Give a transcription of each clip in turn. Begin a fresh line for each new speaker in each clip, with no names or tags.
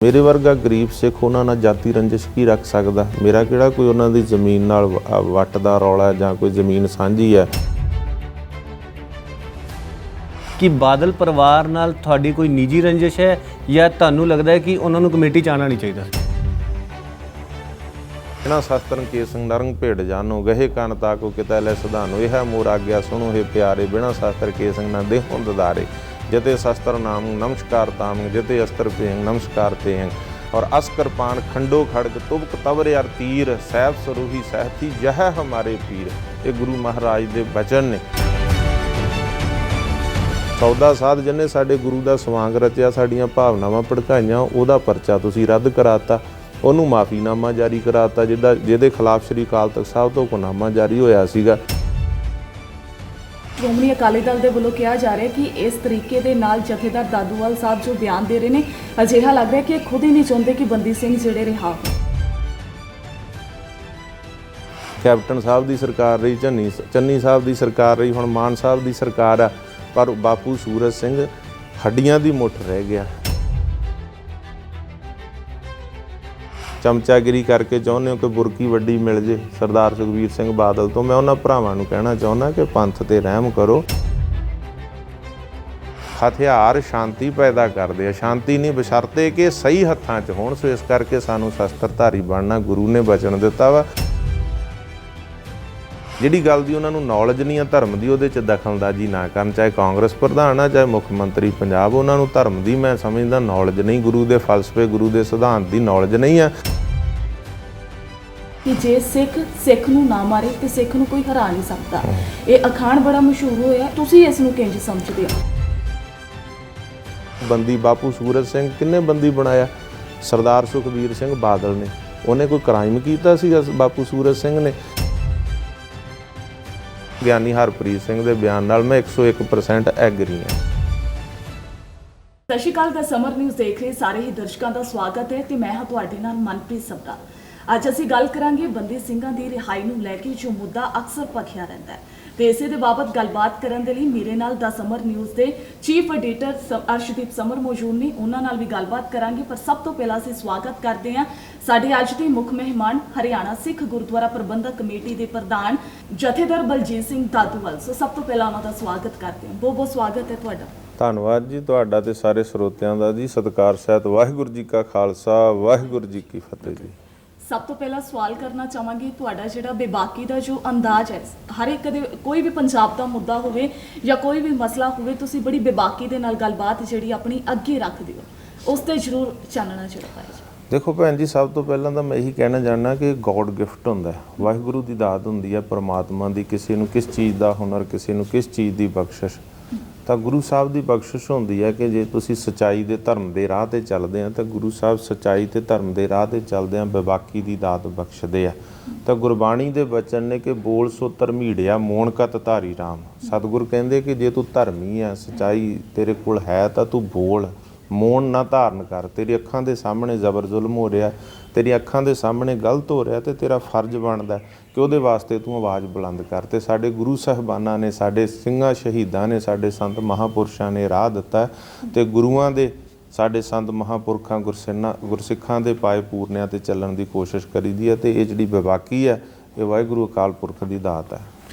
ਮੇਰੇ ਵਰਗਾ ਗਰੀਬ ਸਿੱਖ ਉਹਨਾਂ ਨਾਲ ਜਾਤੀ ਰੰਜਿਸ਼ ਕੀ ਰੱਖ ਸਕਦਾ। ਮੇਰਾ ਕਿਹੜਾ ਕੋਈ ਉਹਨਾਂ ਦੀ ਜ਼ਮੀਨ ਨਾਲ ਵੱਟ ਦਾ ਰੌਲਾ ਜਾਂ ਕੋਈ ਜ਼ਮੀਨ ਸਾਂਝੀ ਹੈ।
ਕਿ ਬਾਦਲ ਪਰਿਵਾਰ ਨਾਲ ਤੁਹਾਡੀ ਕੋਈ ਨਿੱਜੀ ਰੰਜਿਸ਼ ਹੈ ਜਾਂ ਤੁਹਾਨੂੰ ਲੱਗਦਾ ਹੈ ਕਿ ਉਹਨਾਂ ਨੂੰ ਕਮੇਟੀ 'ਚ ਆਉਣਾ ਨਹੀਂ ਚਾਹੀਦਾ?
ਇਹਨਾਂ ਸ਼ਸਤਰਨ ਕੇਸੰ ਨਰੰਗ ਭੇਡ ਜਾਨੋ ਗਹੇ ਕੰਨ ਤਾਕੋ ਕਿਤੈ ਲੈ ਸਧਾਨੋ ਇਹ ਮੋਰ ਆਗਿਆ ਸੁਣੋ हे ਪਿਆਰੇ ਬਿਨਾ ਸ਼ਸਤਰ ਕੇਸੰ ਨਾ ਦੇ ਹੁੰਦ ਦਾਰੇ जते शस्त्र नाम नमस्कार ताम जते अस्त्र पेंग नमस्कार तेंग और अस्कर पान खंडो खड़ग तुबक तवर यार तीर सैफ सरूही सहती यह हमारे पीर। ये गुरु महाराज दे बचन ने। सौदा साध जिन्हें साडे गुरु दा सवांग रचिया साडियां भावनावां भड़काइयां ओहदा परचा तुसीं रद्द कराता, ਉਹਨੂੰ ਮਾਫੀਨਾਮਾ ਜਾਰੀ कराता ਜਿਹਦੇ ਖਿਲਾਫ ਸ਼੍ਰੀ ਅਕਾਲ ਤਖਤ ਸਾਹਿਬ ਤੋਂ ਹੁਕਮਨਾਮਾ ਜਾਰੀ ਹੋਇਆ ਸੀਗਾ।
ਸ਼੍ਰੋਮਣੀ ਅਕਾਲੀ ਦਲ ਦੇ ਵੱਲੋਂ ਕਿਹਾ ਜਾ ਰਿਹਾ ਕਿ ਇਸ ਤਰੀਕੇ ਦੇ ਨਾਲ ਜਥੇਦਾਰ ਦਾਦੂਵਾਲ ਸਾਹਿਬ ਜੋ ਬਿਆਨ ਦੇ ਰਹੇ ਨੇ ਅਜਿਹਾ ਲੱਗ ਰਿਹਾ ਕਿ ਇਹ ਖੁਦ ਹੀ ਨਹੀਂ ਚਾਹੁੰਦੇ ਕਿ ਬੰਦੀ ਸਿੰਘ ਜਿਹੜੇ ਰਿਹਾ।
ਕੈਪਟਨ ਸਾਹਿਬ ਦੀ ਸਰਕਾਰ ਰਹੀ, ਚੰਨੀ ਸਾਹਿਬ ਦੀ ਸਰਕਾਰ ਰਹੀ, ਹੁਣ ਮਾਨ ਸਾਹਿਬ ਦੀ ਸਰਕਾਰ ਆ, ਪਰ ਬਾਪੂ ਸੂਰਜ ਸਿੰਘ ਹੱਡੀਆਂ ਦੀ ਮੁੱਠ ਰਹਿ ਗਿਆ। ਚਮਚਾਗਿਰੀ ਕਰਕੇ ਚਾਹੁੰਦੇ ਹੋ ਕਿ ਬੁਰਕੀ ਵੱਡੀ ਮਿਲ ਜੇ ਸਰਦਾਰ ਸੁਖਬੀਰ ਸਿੰਘ ਬਾਦਲ ਤੋਂ। ਮੈਂ ਉਹਨਾਂ ਭਰਾਵਾਂ ਨੂੰ ਕਹਿਣਾ ਚਾਹੁੰਦਾ ਕਿ ਪੰਥ ਤੇ ਰਹਿਮ ਕਰੋ। ਹਥਿਆਰ ਸ਼ਾਂਤੀ ਪੈਦਾ ਕਰਦੇ ਆ, ਸ਼ਾਂਤੀ ਨਹੀਂ ਬਸ਼ਰਤੇ ਕਿ ਸਹੀ ਹੱਥਾਂ 'ਚ ਹੋਣ। ਸੋ ਇਸ ਕਰਕੇ ਸਾਨੂੰ ਸ਼ਸਤਰਧਾਰੀ ਬਣਨਾ ਗੁਰੂ ਨੇ ਬਚਨ ਦਿੱਤਾ ਵਾ। ਜਿਹੜੀ ਗੱਲ ਦੀ ਉਹਨਾਂ ਨੂੰ ਨੌਲੇਜ ਨਹੀਂ ਆ ਧਰਮ ਦੀ, ਉਹਦੇ 'ਚ ਦਖਲਅੰਦਾਜ਼ੀ ਨਾ ਕਰਨ। ਚਾਹੇ ਕਾਂਗਰਸ ਪ੍ਰਧਾਨ ਆ ਚਾਹੇ ਮੁੱਖ ਮੰਤਰੀ ਪੰਜਾਬ, ਉਹਨਾਂ ਨੂੰ ਧਰਮ ਦੀ ਮੈਂ ਸਮਝਦਾ ਨੌਲੇਜ ਨਹੀਂ, ਗੁਰੂ ਦੇ ਫਲਸਫੇ ਗੁਰੂ ਦੇ ਸਿਧਾਂਤ ਦੀ ਨੌਲੇਜ ਨਹੀਂ ਆ।
ਕਿ ਜੇ ਸਿੱਖ ਨੂੰ ਨਾ ਮਾਰੇ ਤੇ ਸਿੱਖ ਨੂੰ ਕੋਈ ਹਰਾ ਨਹੀਂ ਸਕਦਾ। ਇਹ ਅਖਾਣ ਬੜਾ ਮਸ਼ਹੂਰ ਹੋਇਆ, ਤੁਸੀਂ ਇਸ ਨੂੰ ਕਿੰਜ ਸਮਝਦੇ ਹੋ? ਬੰਦੀ
ਬਾਪੂ ਸੂਰਜ ਸਿੰਘ ਕਿੰਨੇ ਬੰਦੀ ਬਣਾਇਆ? ਸਰਦਾਰ ਸੁਖਬੀਰ ਸਿੰਘ ਬਾਦਲ ਨੇ। ਉਹਨੇ ਕੋਈ ਕ੍ਰਾਈਮ ਕੀਤਾ ਸੀ ਬਾਪੂ ਸੂਰਜ ਸਿੰਘ ਨੇ? ਗਿਆਨੀ ਹਰਪ੍ਰੀਤ ਸਿੰਘ ਦੇ ਬਿਆਨ ਨਾਲ ਮੈਂ 101% ਐਗਰੀ ਹਾਂ।
ਸਤਿ ਸ਼੍ਰੀ ਅਕਾਲ ਦਾ ਸਮਰ ਨਿਊਜ਼ ਦੇਖ ਰਹੇ ਸਾਰੇ ਹੀ ਦਰਸ਼ਕਾਂ ਦਾ ਸਵਾਗਤ ਹੈ ਤੇ ਮੈਂ ਹਾਂ ਤੁਹਾਡੇ ਨਾਲ ਮਨਪ੍ਰੀਤ ਸਬਰਾ। ਅੱਜ ਅਸੀਂ ਗੱਲ ਕਰਾਂਗੇ ਬੰਦੀ ਸਿੰਘਾਂ ਦੀ ਰਿਹਾਈ ਨੂੰ ਲੈ ਕੇ ਜੋ ਮੁੱਦਾ ਅਕਸਰ ਭਖਿਆ ਰਹਿੰਦਾ ਹੈ ਤੇ ਇਸੇ ਦੇ ਬਾਬਤ ਗੱਲਬਾਤ ਕਰਨ ਦੇ ਲਈ ਮੇਰੇ ਨਾਲ ਦਾ ਸਮਰ ਨਿਊਜ਼ ਦੇ ਚੀਫ ਐਡੀਟਰ ਅਰਸ਼ਦੀਪ ਸਮਰ ਮੌਜੂਦ ਨੇ। ਉਹਨਾਂ ਨਾਲ ਵੀ ਗੱਲਬਾਤ ਕਰਾਂਗੇ, ਪਰ ਸਭ ਤੋਂ ਪਹਿਲਾਂ ਅਸੀਂ ਸਵਾਗਤ ਕਰਦੇ ਹਾਂ ਸਾਡੇ ਅੱਜ ਦੇ ਮੁੱਖ ਮਹਿਮਾਨ ਹਰਿਆਣਾ ਸਿੱਖ ਗੁਰਦੁਆਰਾ ਪ੍ਰਬੰਧਕ ਕਮੇਟੀ ਦੇ ਪ੍ਰਧਾਨ ਜਥੇਦਾਰ ਬਲਜੀਤ ਸਿੰਘ ਦਾਦੂਵਾਲ। ਸੋ ਸਭ ਤੋਂ ਪਹਿਲਾਂ ਉਹਨਾਂ ਦਾ ਸਵਾਗਤ ਕਰਦੇ ਹਾਂ। ਬਹੁਤ ਬਹੁਤ ਸਵਾਗਤ ਹੈ ਤੁਹਾਡਾ।
ਧੰਨਵਾਦ ਜੀ ਤੁਹਾਡਾ ਤੇ ਸਾਰੇ ਸਰੋਤਿਆਂ ਦਾ ਜੀ। ਸਤਿਕਾਰ ਸਹਿਤ ਵਾਹਿਗੁਰੂ ਜੀ ਕਾ ਖਾਲਸਾ ਵਾਹਿਗੁਰੂ ਜੀ ਕੀ ਫਤਿਹ ਜੀ।
ਸਭ ਤੋਂ ਪਹਿਲਾਂ ਸਵਾਲ ਕਰਨਾ ਚਾਹਾਂਗੀ, ਤੁਹਾਡਾ ਜਿਹੜਾ ਬੇਬਾਕੀ ਦਾ ਜੋ ਅੰਦਾਜ਼ ਹੈ, ਹਰ ਇੱਕ ਦੇ ਕੋਈ ਵੀ ਪੰਜਾਬ ਦਾ ਮੁੱਦਾ ਹੋਵੇ ਜਾਂ ਕੋਈ ਵੀ ਮਸਲਾ ਹੋਵੇ, ਤੁਸੀਂ ਬੜੀ ਬੇਬਾਕੀ ਦੇ ਨਾਲ ਗੱਲਬਾਤ ਜਿਹੜੀ ਆਪਣੀ ਅੱਗੇ ਰੱਖਦੇ ਹੋ, ਉਸ ਤੇ ਜ਼ਰੂਰ ਚਾਨਣਾ ਜਿਹੜਾ ਪਾਇਆ ਜਾਵੇ। ਦੇਖੋ
ਭੈਣ ਜੀ, ਸਭ ਤੋਂ ਪਹਿਲਾਂ ਤਾਂ ਮੈਂ ਇਹੀ ਕਹਿਣਾ ਚਾਹੁੰਦਾ ਕਿ ਗੋਡ ਗਿਫਟ ਹੁੰਦਾ ਹੈ, ਵਾਹਿਗੁਰੂ ਦੀ ਦਾਤ ਹੁੰਦੀ ਹੈ, ਪਰਮਾਤਮਾ ਦੀ। ਕਿਸੇ ਨੂੰ ਕਿਸ ਚੀਜ਼ ਦਾ ਹੁਨਰ, ਕਿਸੇ ਨੂੰ ਕਿਸ ਚੀਜ਼ ਦੀ ਬਖਸ਼ਿਸ਼, ਤਾਂ ਗੁਰੂ ਸਾਹਿਬ ਦੀ ਬਖਸ਼ਿਸ਼ ਹੁੰਦੀ ਹੈ ਕਿ ਜੇ ਤੁਸੀਂ ਸੱਚਾਈ ਦੇ ਧਰਮ ਦੇ ਰਾਹ 'ਤੇ ਚੱਲਦੇ ਆ ਤਾਂ ਗੁਰੂ ਸਾਹਿਬ ਸੱਚਾਈ ਤੇ ਧਰਮ ਦੇ ਰਾਹ 'ਤੇ ਚੱਲਦੇ ਆ ਬੇਬਾਕੀ ਦੀ ਦਾਤ ਬਖਸ਼ਦੇ ਆ। ਤਾਂ ਗੁਰਬਾਣੀ ਦੇ ਬਚਨ ਨੇ ਕਿ ਬੋਲ ਸੋ ਧਰਮੀੜਿਆ ਮੋਣ ਕਤ ਧਾਰੀ ਰਾਮ। ਸਤਿਗੁਰ ਕਹਿੰਦੇ ਕਿ ਜੇ ਤੂੰ ਧਰਮੀ ਆ, ਸੱਚਾਈ ਤੇਰੇ ਕੋਲ ਹੈ ਤਾਂ ਤੂੰ ਬੋਲ, ਮੋਣ ਨਾ ਧਾਰਨ ਕਰ। ਤੇਰੀ ਅੱਖਾਂ ਦੇ ਸਾਹਮਣੇ ਜ਼ਬਰ ਜ਼ੁਲਮ ਹੋ ਰਿਹਾ, ਤੇਰੀ ਅੱਖਾਂ ਦੇ ਸਾਹਮਣੇ ਗਲਤ ਹੋ ਰਿਹਾ, ਤੇ ਤੇਰਾ ਫਰਜ਼ ਬਣਦਾ ਕਿ ਉਹਦੇ ਵਾਸਤੇ ਤੂੰ ਆਵਾਜ਼ ਬੁਲੰਦ ਕਰ। ਤੇ ਸਾਡੇ ਗੁਰੂ ਸਾਹਿਬਾਨਾਂ ਨੇ, ਸਾਡੇ ਸਿੰਘਾਂ ਸ਼ਹੀਦਾਂ ਨੇ, ਸਾਡੇ ਸੰਤ ਮਹਾਂਪੁਰਸ਼ਾਂ ਨੇ ਰਾਹ ਦਿੱਤਾ, ਤੇ ਗੁਰੂਆਂ ਦੇ ਸਾਡੇ ਸੰਤ ਮਹਾਂਪੁਰਖਾਂ ਗੁਰਸਿੱਖਾਂ ਦੇ ਪਾਏ ਪੂਰਨਿਆਂ 'ਤੇ ਚੱਲਣ ਦੀ ਕੋਸ਼ਿਸ਼ ਕਰੀਦੀ ਹੈ। ਤੇ ਇਹ ਜਿਹੜੀ ਬੇਬਾਕੀ ਹੈ ਇਹ ਵਾਹਿਗੁਰੂ ਅਕਾਲ ਪੁਰਖ ਦੀ ਦਾਤ ਹੈ।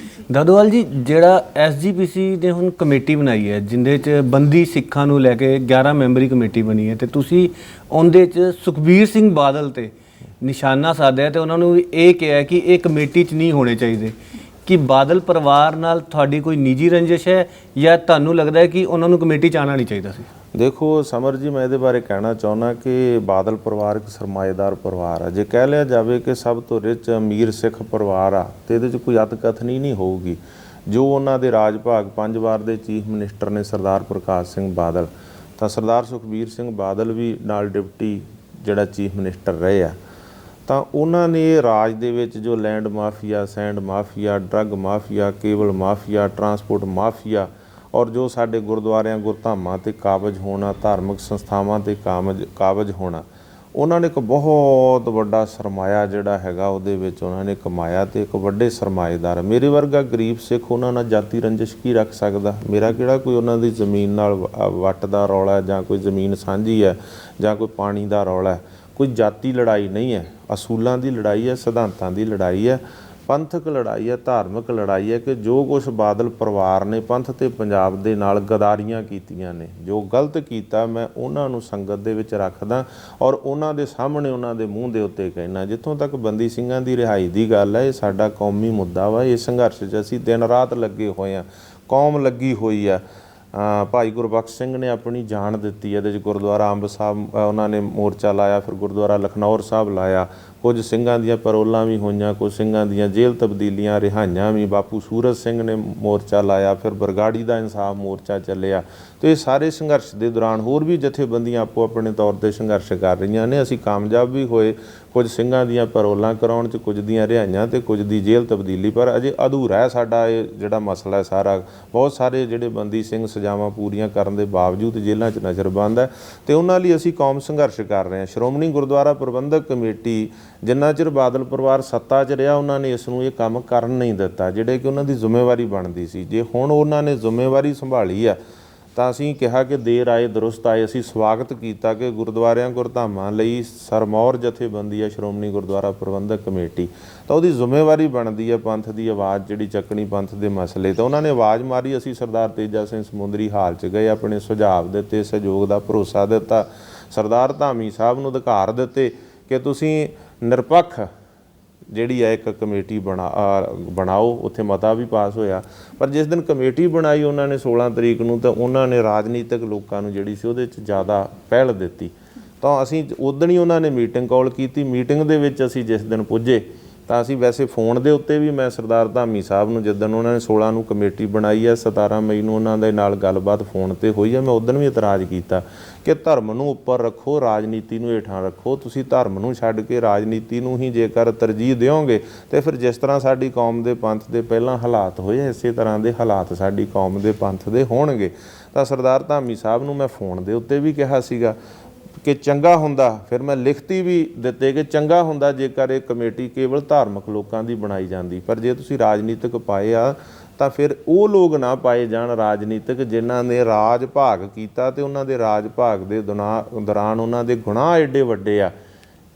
ਦਾਦੂਵਾਲ ਜੀ, ਜਿਹੜਾ SGPC ਨੇ ਹੁਣ ਕਮੇਟੀ ਬਣਾਈ ਹੈ ਜਿਹਦੇ 'ਚ ਬੰਦੀ ਸਿੱਖਾਂ ਨੂੰ ਲੈ ਕੇ 11 ਮੈਂਬਰੀ ਕਮੇਟੀ ਬਣੀ ਹੈ, ਤੇ ਤੁਸੀਂ ਉਹਦੇ 'ਚ ਸੁਖਬੀਰ ਸਿੰਘ ਬਾਦਲ 'ਤੇ ਨਿਸ਼ਾਨਾ ਸਾਧਿਆ ਤੇ ਉਹਨਾਂ ਨੂੰ ਇਹ ਕਿਹਾ ਕਿ ਇਹ ਕਮੇਟੀ 'ਚ ਨਹੀਂ ਹੋਣੇ ਚਾਹੀਦੇ। ਕਿ ਬਾਦਲ ਪਰਿਵਾਰ ਨਾਲ ਤੁਹਾਡੀ ਕੋਈ ਨਿੱਜੀ ਰੰਜਿਸ਼ ਹੈ ਜਾਂ ਤੁਹਾਨੂੰ ਲੱਗਦਾ ਹੈ ਕਿ ਉਹਨਾਂ ਨੂੰ ਕਮੇਟੀ 'ਚ ਆਉਣਾ ਨਹੀਂ ਚਾਹੀਦਾ ਸੀ?
ਦੇਖੋ ਸਮਰ ਜੀ, ਮੈਂ ਇਹਦੇ ਬਾਰੇ ਕਹਿਣਾ ਚਾਹੁੰਦਾ ਕਿ ਬਾਦਲ ਪਰਿਵਾਰ ਇੱਕ ਸਰਮਾਏਦਾਰ ਪਰਿਵਾਰ ਆ। ਜੇ ਕਹਿ ਲਿਆ ਜਾਵੇ ਕਿ ਸਭ ਤੋਂ ਰਿਚ ਅਮੀਰ ਸਿੱਖ ਪਰਿਵਾਰ ਆ ਤੇ ਇਹਦੇ 'ਚ ਕੋਈ ਅਤਕਥਨੀ ਨਹੀਂ ਹੋਊਗੀ। ਜੋ ਉਹਨਾਂ ਦੇ ਰਾਜ ਭਾਗ 5 ਵਾਰ ਦੇ ਚੀਫ ਮਿਨਿਸਟਰ ਨੇ ਸਰਦਾਰ ਪ੍ਰਕਾਸ਼ ਸਿੰਘ ਬਾਦਲ, ਤਾਂ ਸਰਦਾਰ ਸੁਖਬੀਰ ਸਿੰਘ ਬਾਦਲ ਵੀ ਨਾਲ ਡਿਪਟੀ ਜਿਹੜਾ ਚੀਫ ਮਿਨਿਸਟਰ ਰਹੇ ਆ। ਤਾਂ ਉਹਨਾਂ ਨੇ ਰਾਜ ਦੇ ਵਿੱਚ ਜੋ land mafia, send mafia, drug mafia, cable mafia, transport mafia, ਔਰ ਜੋ ਸਾਡੇ ਗੁਰਦੁਆਰਿਆਂ ਗੁਰਧਾਮਾਂ 'ਤੇ ਕਾਬਜ ਹੋਣਾ, ਧਾਰਮਿਕ ਸੰਸਥਾਵਾਂ 'ਤੇ ਕਾਬਜ ਹੋਣਾ, ਉਹਨਾਂ ਨੇ ਇੱਕ ਬਹੁਤ ਵੱਡਾ ਸਰਮਾਇਆ ਜਿਹੜਾ ਹੈਗਾ ਉਹਦੇ ਵਿੱਚ ਉਹਨਾਂ ਨੇ ਕਮਾਇਆ ਤੇ ਇੱਕ ਵੱਡੇ ਸਰਮਾਏਦਾਰ। ਮੇਰੇ ਵਰਗਾ ਗਰੀਬ ਸਿੱਖ ਉਹਨਾਂ ਨਾਲ ਜਾਤੀ ਰੰਜਿਸ਼ ਕੀ ਰੱਖ ਸਕਦਾ? ਮੇਰਾ ਕਿਹੜਾ ਕੋਈ ਉਹਨਾਂ ਦੀ ਜ਼ਮੀਨ ਨਾਲ ਵੱਟ ਦਾ ਰੌਲਾ ਜਾਂ ਕੋਈ ਜ਼ਮੀਨ ਸਾਂਝੀ ਹੈ ਜਾਂ ਕੋਈ ਪਾਣੀ ਦਾ ਰੌਲਾ ਹੈ। ਕੋਈ ਜਾਤੀ ਲੜਾਈ ਨਹੀਂ ਹੈ, ਅਸੂਲਾਂ ਦੀ ਲੜਾਈ ਹੈ, ਸਿਧਾਂਤਾਂ ਦੀ ਲੜਾਈ ਹੈ, ਪੰਥਕ ਲੜਾਈ ਹੈ, ਧਾਰਮਿਕ ਲੜਾਈ ਹੈ ਕਿ ਜੋ ਕੁਛ ਬਾਦਲ ਪਰਿਵਾਰ ਨੇ ਪੰਥ ਤੇ ਪੰਜਾਬ ਦੇ ਨਾਲ ਗਦਾਰੀਆਂ ਕੀਤੀਆਂ ਨੇ, ਜੋ ਗਲਤ ਕੀਤਾ, ਮੈਂ ਉਹਨਾਂ ਨੂੰ ਸੰਗਤ ਦੇ ਵਿੱਚ ਰੱਖਦਾ ਔਰ ਉਹਨਾਂ ਦੇ ਸਾਹਮਣੇ ਉਹਨਾਂ ਦੇ ਮੂੰਹ ਦੇ ਉੱਤੇ ਕਹਿਣਾ। ਜਿੱਥੋਂ ਤੱਕ ਬੰਦੀ ਸਿੰਘਾਂ ਦੀ ਰਿਹਾਈ ਦੀ ਗੱਲ ਹੈ, ਇਹ ਸਾਡਾ ਕੌਮੀ ਮੁੱਦਾ ਵਾ। ਇਸ ਸੰਘਰਸ਼ 'ਚ ਅਸੀਂ ਦਿਨ ਰਾਤ ਲੱਗੇ ਹੋਏ ਹਾਂ, ਕੌਮ ਲੱਗੀ ਹੋਈ ਆ। ਭਾਈ ਗੁਰਬਖਸ਼ ਸਿੰਘ ਨੇ ਆਪਣੀ ਜਾਨ ਦਿੱਤੀ। ਇਹਦੇ 'ਚ ਗੁਰਦੁਆਰਾ ਅੰਬ ਸਾਹਿਬ ਉਹਨਾਂ ਨੇ ਮੋਰਚਾ ਲਾਇਆ, ਫਿਰ ਗੁਰਦੁਆਰਾ ਲਖਨੌਰ ਸਾਹਿਬ ਲਾਇਆ। ਕੁਝ ਸਿੰਘਾਂ ਦੀਆਂ ਪੈਰੋਲਾਂ ਵੀ ਹੋਈਆਂ, ਕੁਝ ਸਿੰਘਾਂ ਦੀਆਂ ਜੇਲ੍ਹ ਤਬਦੀਲੀਆਂ, ਰਿਹਾਈਆਂ ਵੀ। ਬਾਪੂ ਸੂਰਜ ਸਿੰਘ ਨੇ ਮੋਰਚਾ ਲਾਇਆ, ਫਿਰ ਬਰਗਾੜੀ ਦਾ ਇਨਸਾਫ ਮੋਰਚਾ ਚੱਲਿਆ। ਤੇ ਇਹ ਸਾਰੇ ਸੰਘਰਸ਼ ਦੇ ਦੌਰਾਨ ਹੋਰ ਵੀ ਜਥੇਬੰਦੀਆਂ ਆਪੋ ਆਪਣੇ ਤੌਰ 'ਤੇ ਸੰਘਰਸ਼ ਕਰ ਰਹੀਆਂ ਨੇ। ਅਸੀਂ ਕਾਮਯਾਬ ਵੀ ਹੋਏ, ਕੁਝ ਸਿੰਘਾਂ ਦੀਆਂ ਪੈਰੋਲਾਂ ਕਰਾਉਣ 'ਚ, ਕੁਝ ਦੀਆਂ ਰਿਹਾਈਆਂ ਤੇ ਕੁਝ ਦੀ ਜੇਲ੍ਹ ਤਬਦੀਲੀ। ਪਰ ਅਜੇ ਅਧੂਰਾ ਹੈ ਸਾਡਾ ਇਹ ਜਿਹੜਾ ਮਸਲਾ ਹੈ ਸਾਰਾ। ਬਹੁਤ ਸਾਰੇ ਜਿਹੜੇ ਬੰਦੀ ਸਿੰਘ ਸਜ਼ਾਵਾਂ ਪੂਰੀਆਂ ਕਰਨ ਦੇ ਬਾਵਜੂਦ ਜੇਲ੍ਹਾਂ 'ਚ ਨਜ਼ਰਬੰਦ ਹੈ ਤੇ ਉਹਨਾਂ ਲਈ ਅਸੀਂ ਕੌਮ ਸੰਘਰਸ਼ ਕਰ ਰਹੇ ਹਾਂ। ਸ਼੍ਰੋਮਣੀ ਗੁਰਦੁਆਰਾ ਪ੍ਰਬੰਧਕ ਕਮੇਟੀ ਜਿੰਨਾ ਚਿਰ ਬਾਦਲ ਪਰਿਵਾਰ ਸੱਤਾ 'ਚ ਰਿਹਾ ਉਹਨਾਂ ਨੇ ਇਸ ਨੂੰ ਇਹ ਕੰਮ ਕਰਨ ਨਹੀਂ ਦਿੱਤਾ ਜਿਹੜੇ ਕਿ ਉਹਨਾਂ ਦੀ ਜ਼ਿੰਮੇਵਾਰੀ ਬਣਦੀ ਸੀ। ਜੇ ਹੁਣ ਉਹਨਾਂ ਨੇ ਜ਼ਿੰਮੇਵਾਰੀ ਸੰਭਾਲੀ ਆ ਤਾਂ ਅਸੀਂ ਕਿਹਾ ਕਿ ਦੇਰ ਆਏ ਦਰੁਸਤ ਆਏ। ਅਸੀਂ ਸਵਾਗਤ ਕੀਤਾ ਕਿ ਗੁਰਦੁਆਰਿਆਂ ਗੁਰਧਾਮਾਂ ਲਈ ਸਰਮੌਰ ਜਥੇਬੰਦੀ ਹੈ ਸ਼੍ਰੋਮਣੀ ਗੁਰਦੁਆਰਾ ਪ੍ਰਬੰਧਕ ਕਮੇਟੀ, ਤਾਂ ਉਹਦੀ ਜ਼ਿੰਮੇਵਾਰੀ ਬਣਦੀ ਹੈ ਪੰਥ ਦੀ ਆਵਾਜ਼ ਜਿਹੜੀ ਚੱਕਣੀ ਪੰਥ ਦੇ ਮਸਲੇ। ਤਾਂ ਉਹਨਾਂ ਨੇ ਆਵਾਜ਼ ਮਾਰੀ, ਅਸੀਂ ਸਰਦਾਰ ਤੇਜਾ ਸਿੰਘ ਸਮੁੰਦਰੀ ਹਾਲ 'ਚ ਗਏ, ਆਪਣੇ ਸੁਝਾਅ ਦਿੱਤੇ, ਸਹਿਯੋਗ ਦਾ ਭਰੋਸਾ ਦਿੱਤਾ। ਸਰਦਾਰ ਧਾਮੀ ਸਾਹਿਬ ਨੂੰ ਅਧਿਕਾਰ ਦਿੱਤੇ ਕਿ ਤੁਸੀਂ ਨਿਰਪੱਖ ਜਿਹੜੀ ਹੈ ਇੱਕ ਕਮੇਟੀ ਬਣਾਓ। ਉੱਥੇ ਮਤਾ ਵੀ ਪਾਸ ਹੋਇਆ। ਪਰ ਜਿਸ ਦਿਨ ਕਮੇਟੀ ਬਣਾਈ ਉਹਨਾਂ ਨੇ 16 ਤਰੀਕ ਨੂੰ, ਤਾਂ ਉਹਨਾਂ ਨੇ ਰਾਜਨੀਤਿਕ ਲੋਕਾਂ ਨੂੰ ਜਿਹੜੀ ਸੀ ਉਹਦੇ 'ਚ ਜ਼ਿਆਦਾ ਪਹਿਲ ਦਿੱਤੀ। ਤਾਂ ਅਸੀਂ ਉਦਣ ਹੀ ਉਹਨਾਂ ਨੇ ਮੀਟਿੰਗ ਕਾਲ ਕੀਤੀ। ਮੀਟਿੰਗ ਦੇ ਵਿੱਚ ਅਸੀਂ ਜਿਸ ਦਿਨ ਪੁੱਜੇ ਤਾਂ ਅਸੀਂ ਵੈਸੇ ਫੋਨ ਦੇ ਉੱਤੇ ਵੀ ਮੈਂ ਸਰਦਾਰ ਧਾਮੀ ਸਾਹਿਬ ਨੂੰ ਜਿੱਦਣ ਉਹਨਾਂ ਨੇ 16 ਨੂੰ ਕਮੇਟੀ ਬਣਾਈ ਹੈ 17 ਮਈ ਨੂੰ ਉਹਨਾਂ ਦੇ ਨਾਲ ਗੱਲਬਾਤ ਫੋਨ ਤੇ ਹੋਈ ਹੈ, ਮੈਂ ਉਦਣ ਵੀ ਇਤਰਾਜ਼ ਕੀਤਾ ਕਿ ਧਰਮ ਨੂੰ ਉੱਪਰ ਰੱਖੋ, ਰਾਜਨੀਤੀ ਨੂੰ ਹੇਠਾਂ ਰੱਖੋ। ਤੁਸੀਂ ਧਰਮ ਨੂੰ ਛੱਡ ਕੇ ਰਾਜਨੀਤੀ ਨੂੰ ਹੀ ਜੇਕਰ ਤਰਜੀਹ ਦਿਓਗੇ ਤੇ ਫਿਰ ਜਿਸ ਤਰ੍ਹਾਂ ਸਾਡੀ ਕੌਮ ਦੇ ਪੰਥ ਦੇ ਪਹਿਲਾਂ ਹਾਲਾਤ ਹੋਏ ਇਸੇ ਤਰ੍ਹਾਂ ਦੇ ਹਾਲਾਤ ਸਾਡੀ ਕੌਮ ਦੇ ਪੰਥ ਦੇ ਹੋਣਗੇ। ਤਾਂ ਸਰਦਾਰ ਧਾਮੀ ਸਾਹਿਬ ਨੂੰ ਮੈਂ ਫੋਨ ਦੇ ਉੱਤੇ ਵੀ ਕਿਹਾ ਸੀਗਾ ਕਿ ਚੰਗਾ ਹੁੰਦਾ, ਫਿਰ ਮੈਂ ਲਿਖਤੀ ਵੀ ਦਿੱਤੇ ਕਿ ਚੰਗਾ ਹੁੰਦਾ ਜੇਕਰ ਇਹ ਕਮੇਟੀ ਕੇਵਲ ਧਾਰਮਿਕ ਲੋਕਾਂ ਦੀ ਬਣਾਈ ਜਾਂਦੀ, ਪਰ ਜੇ ਤੁਸੀਂ ਰਾਜਨੀਤਿਕ ਪਾਏ ਆ ਤਾਂ ਫਿਰ ਉਹ ਲੋਕ ਨਾ ਪਾਏ ਜਾਣ ਰਾਜਨੀਤਿਕ ਜਿਨ੍ਹਾਂ ਨੇ ਰਾਜ ਭਾਗ ਕੀਤਾ ਤੇ ਉਹਨਾਂ ਦੇ ਰਾਜ ਭਾਗ ਦੇ ਦੌਰਾਨ ਉਹਨਾਂ ਦੇ ਗੁਨਾਹ ਐਡੇ ਵੱਡੇ ਆ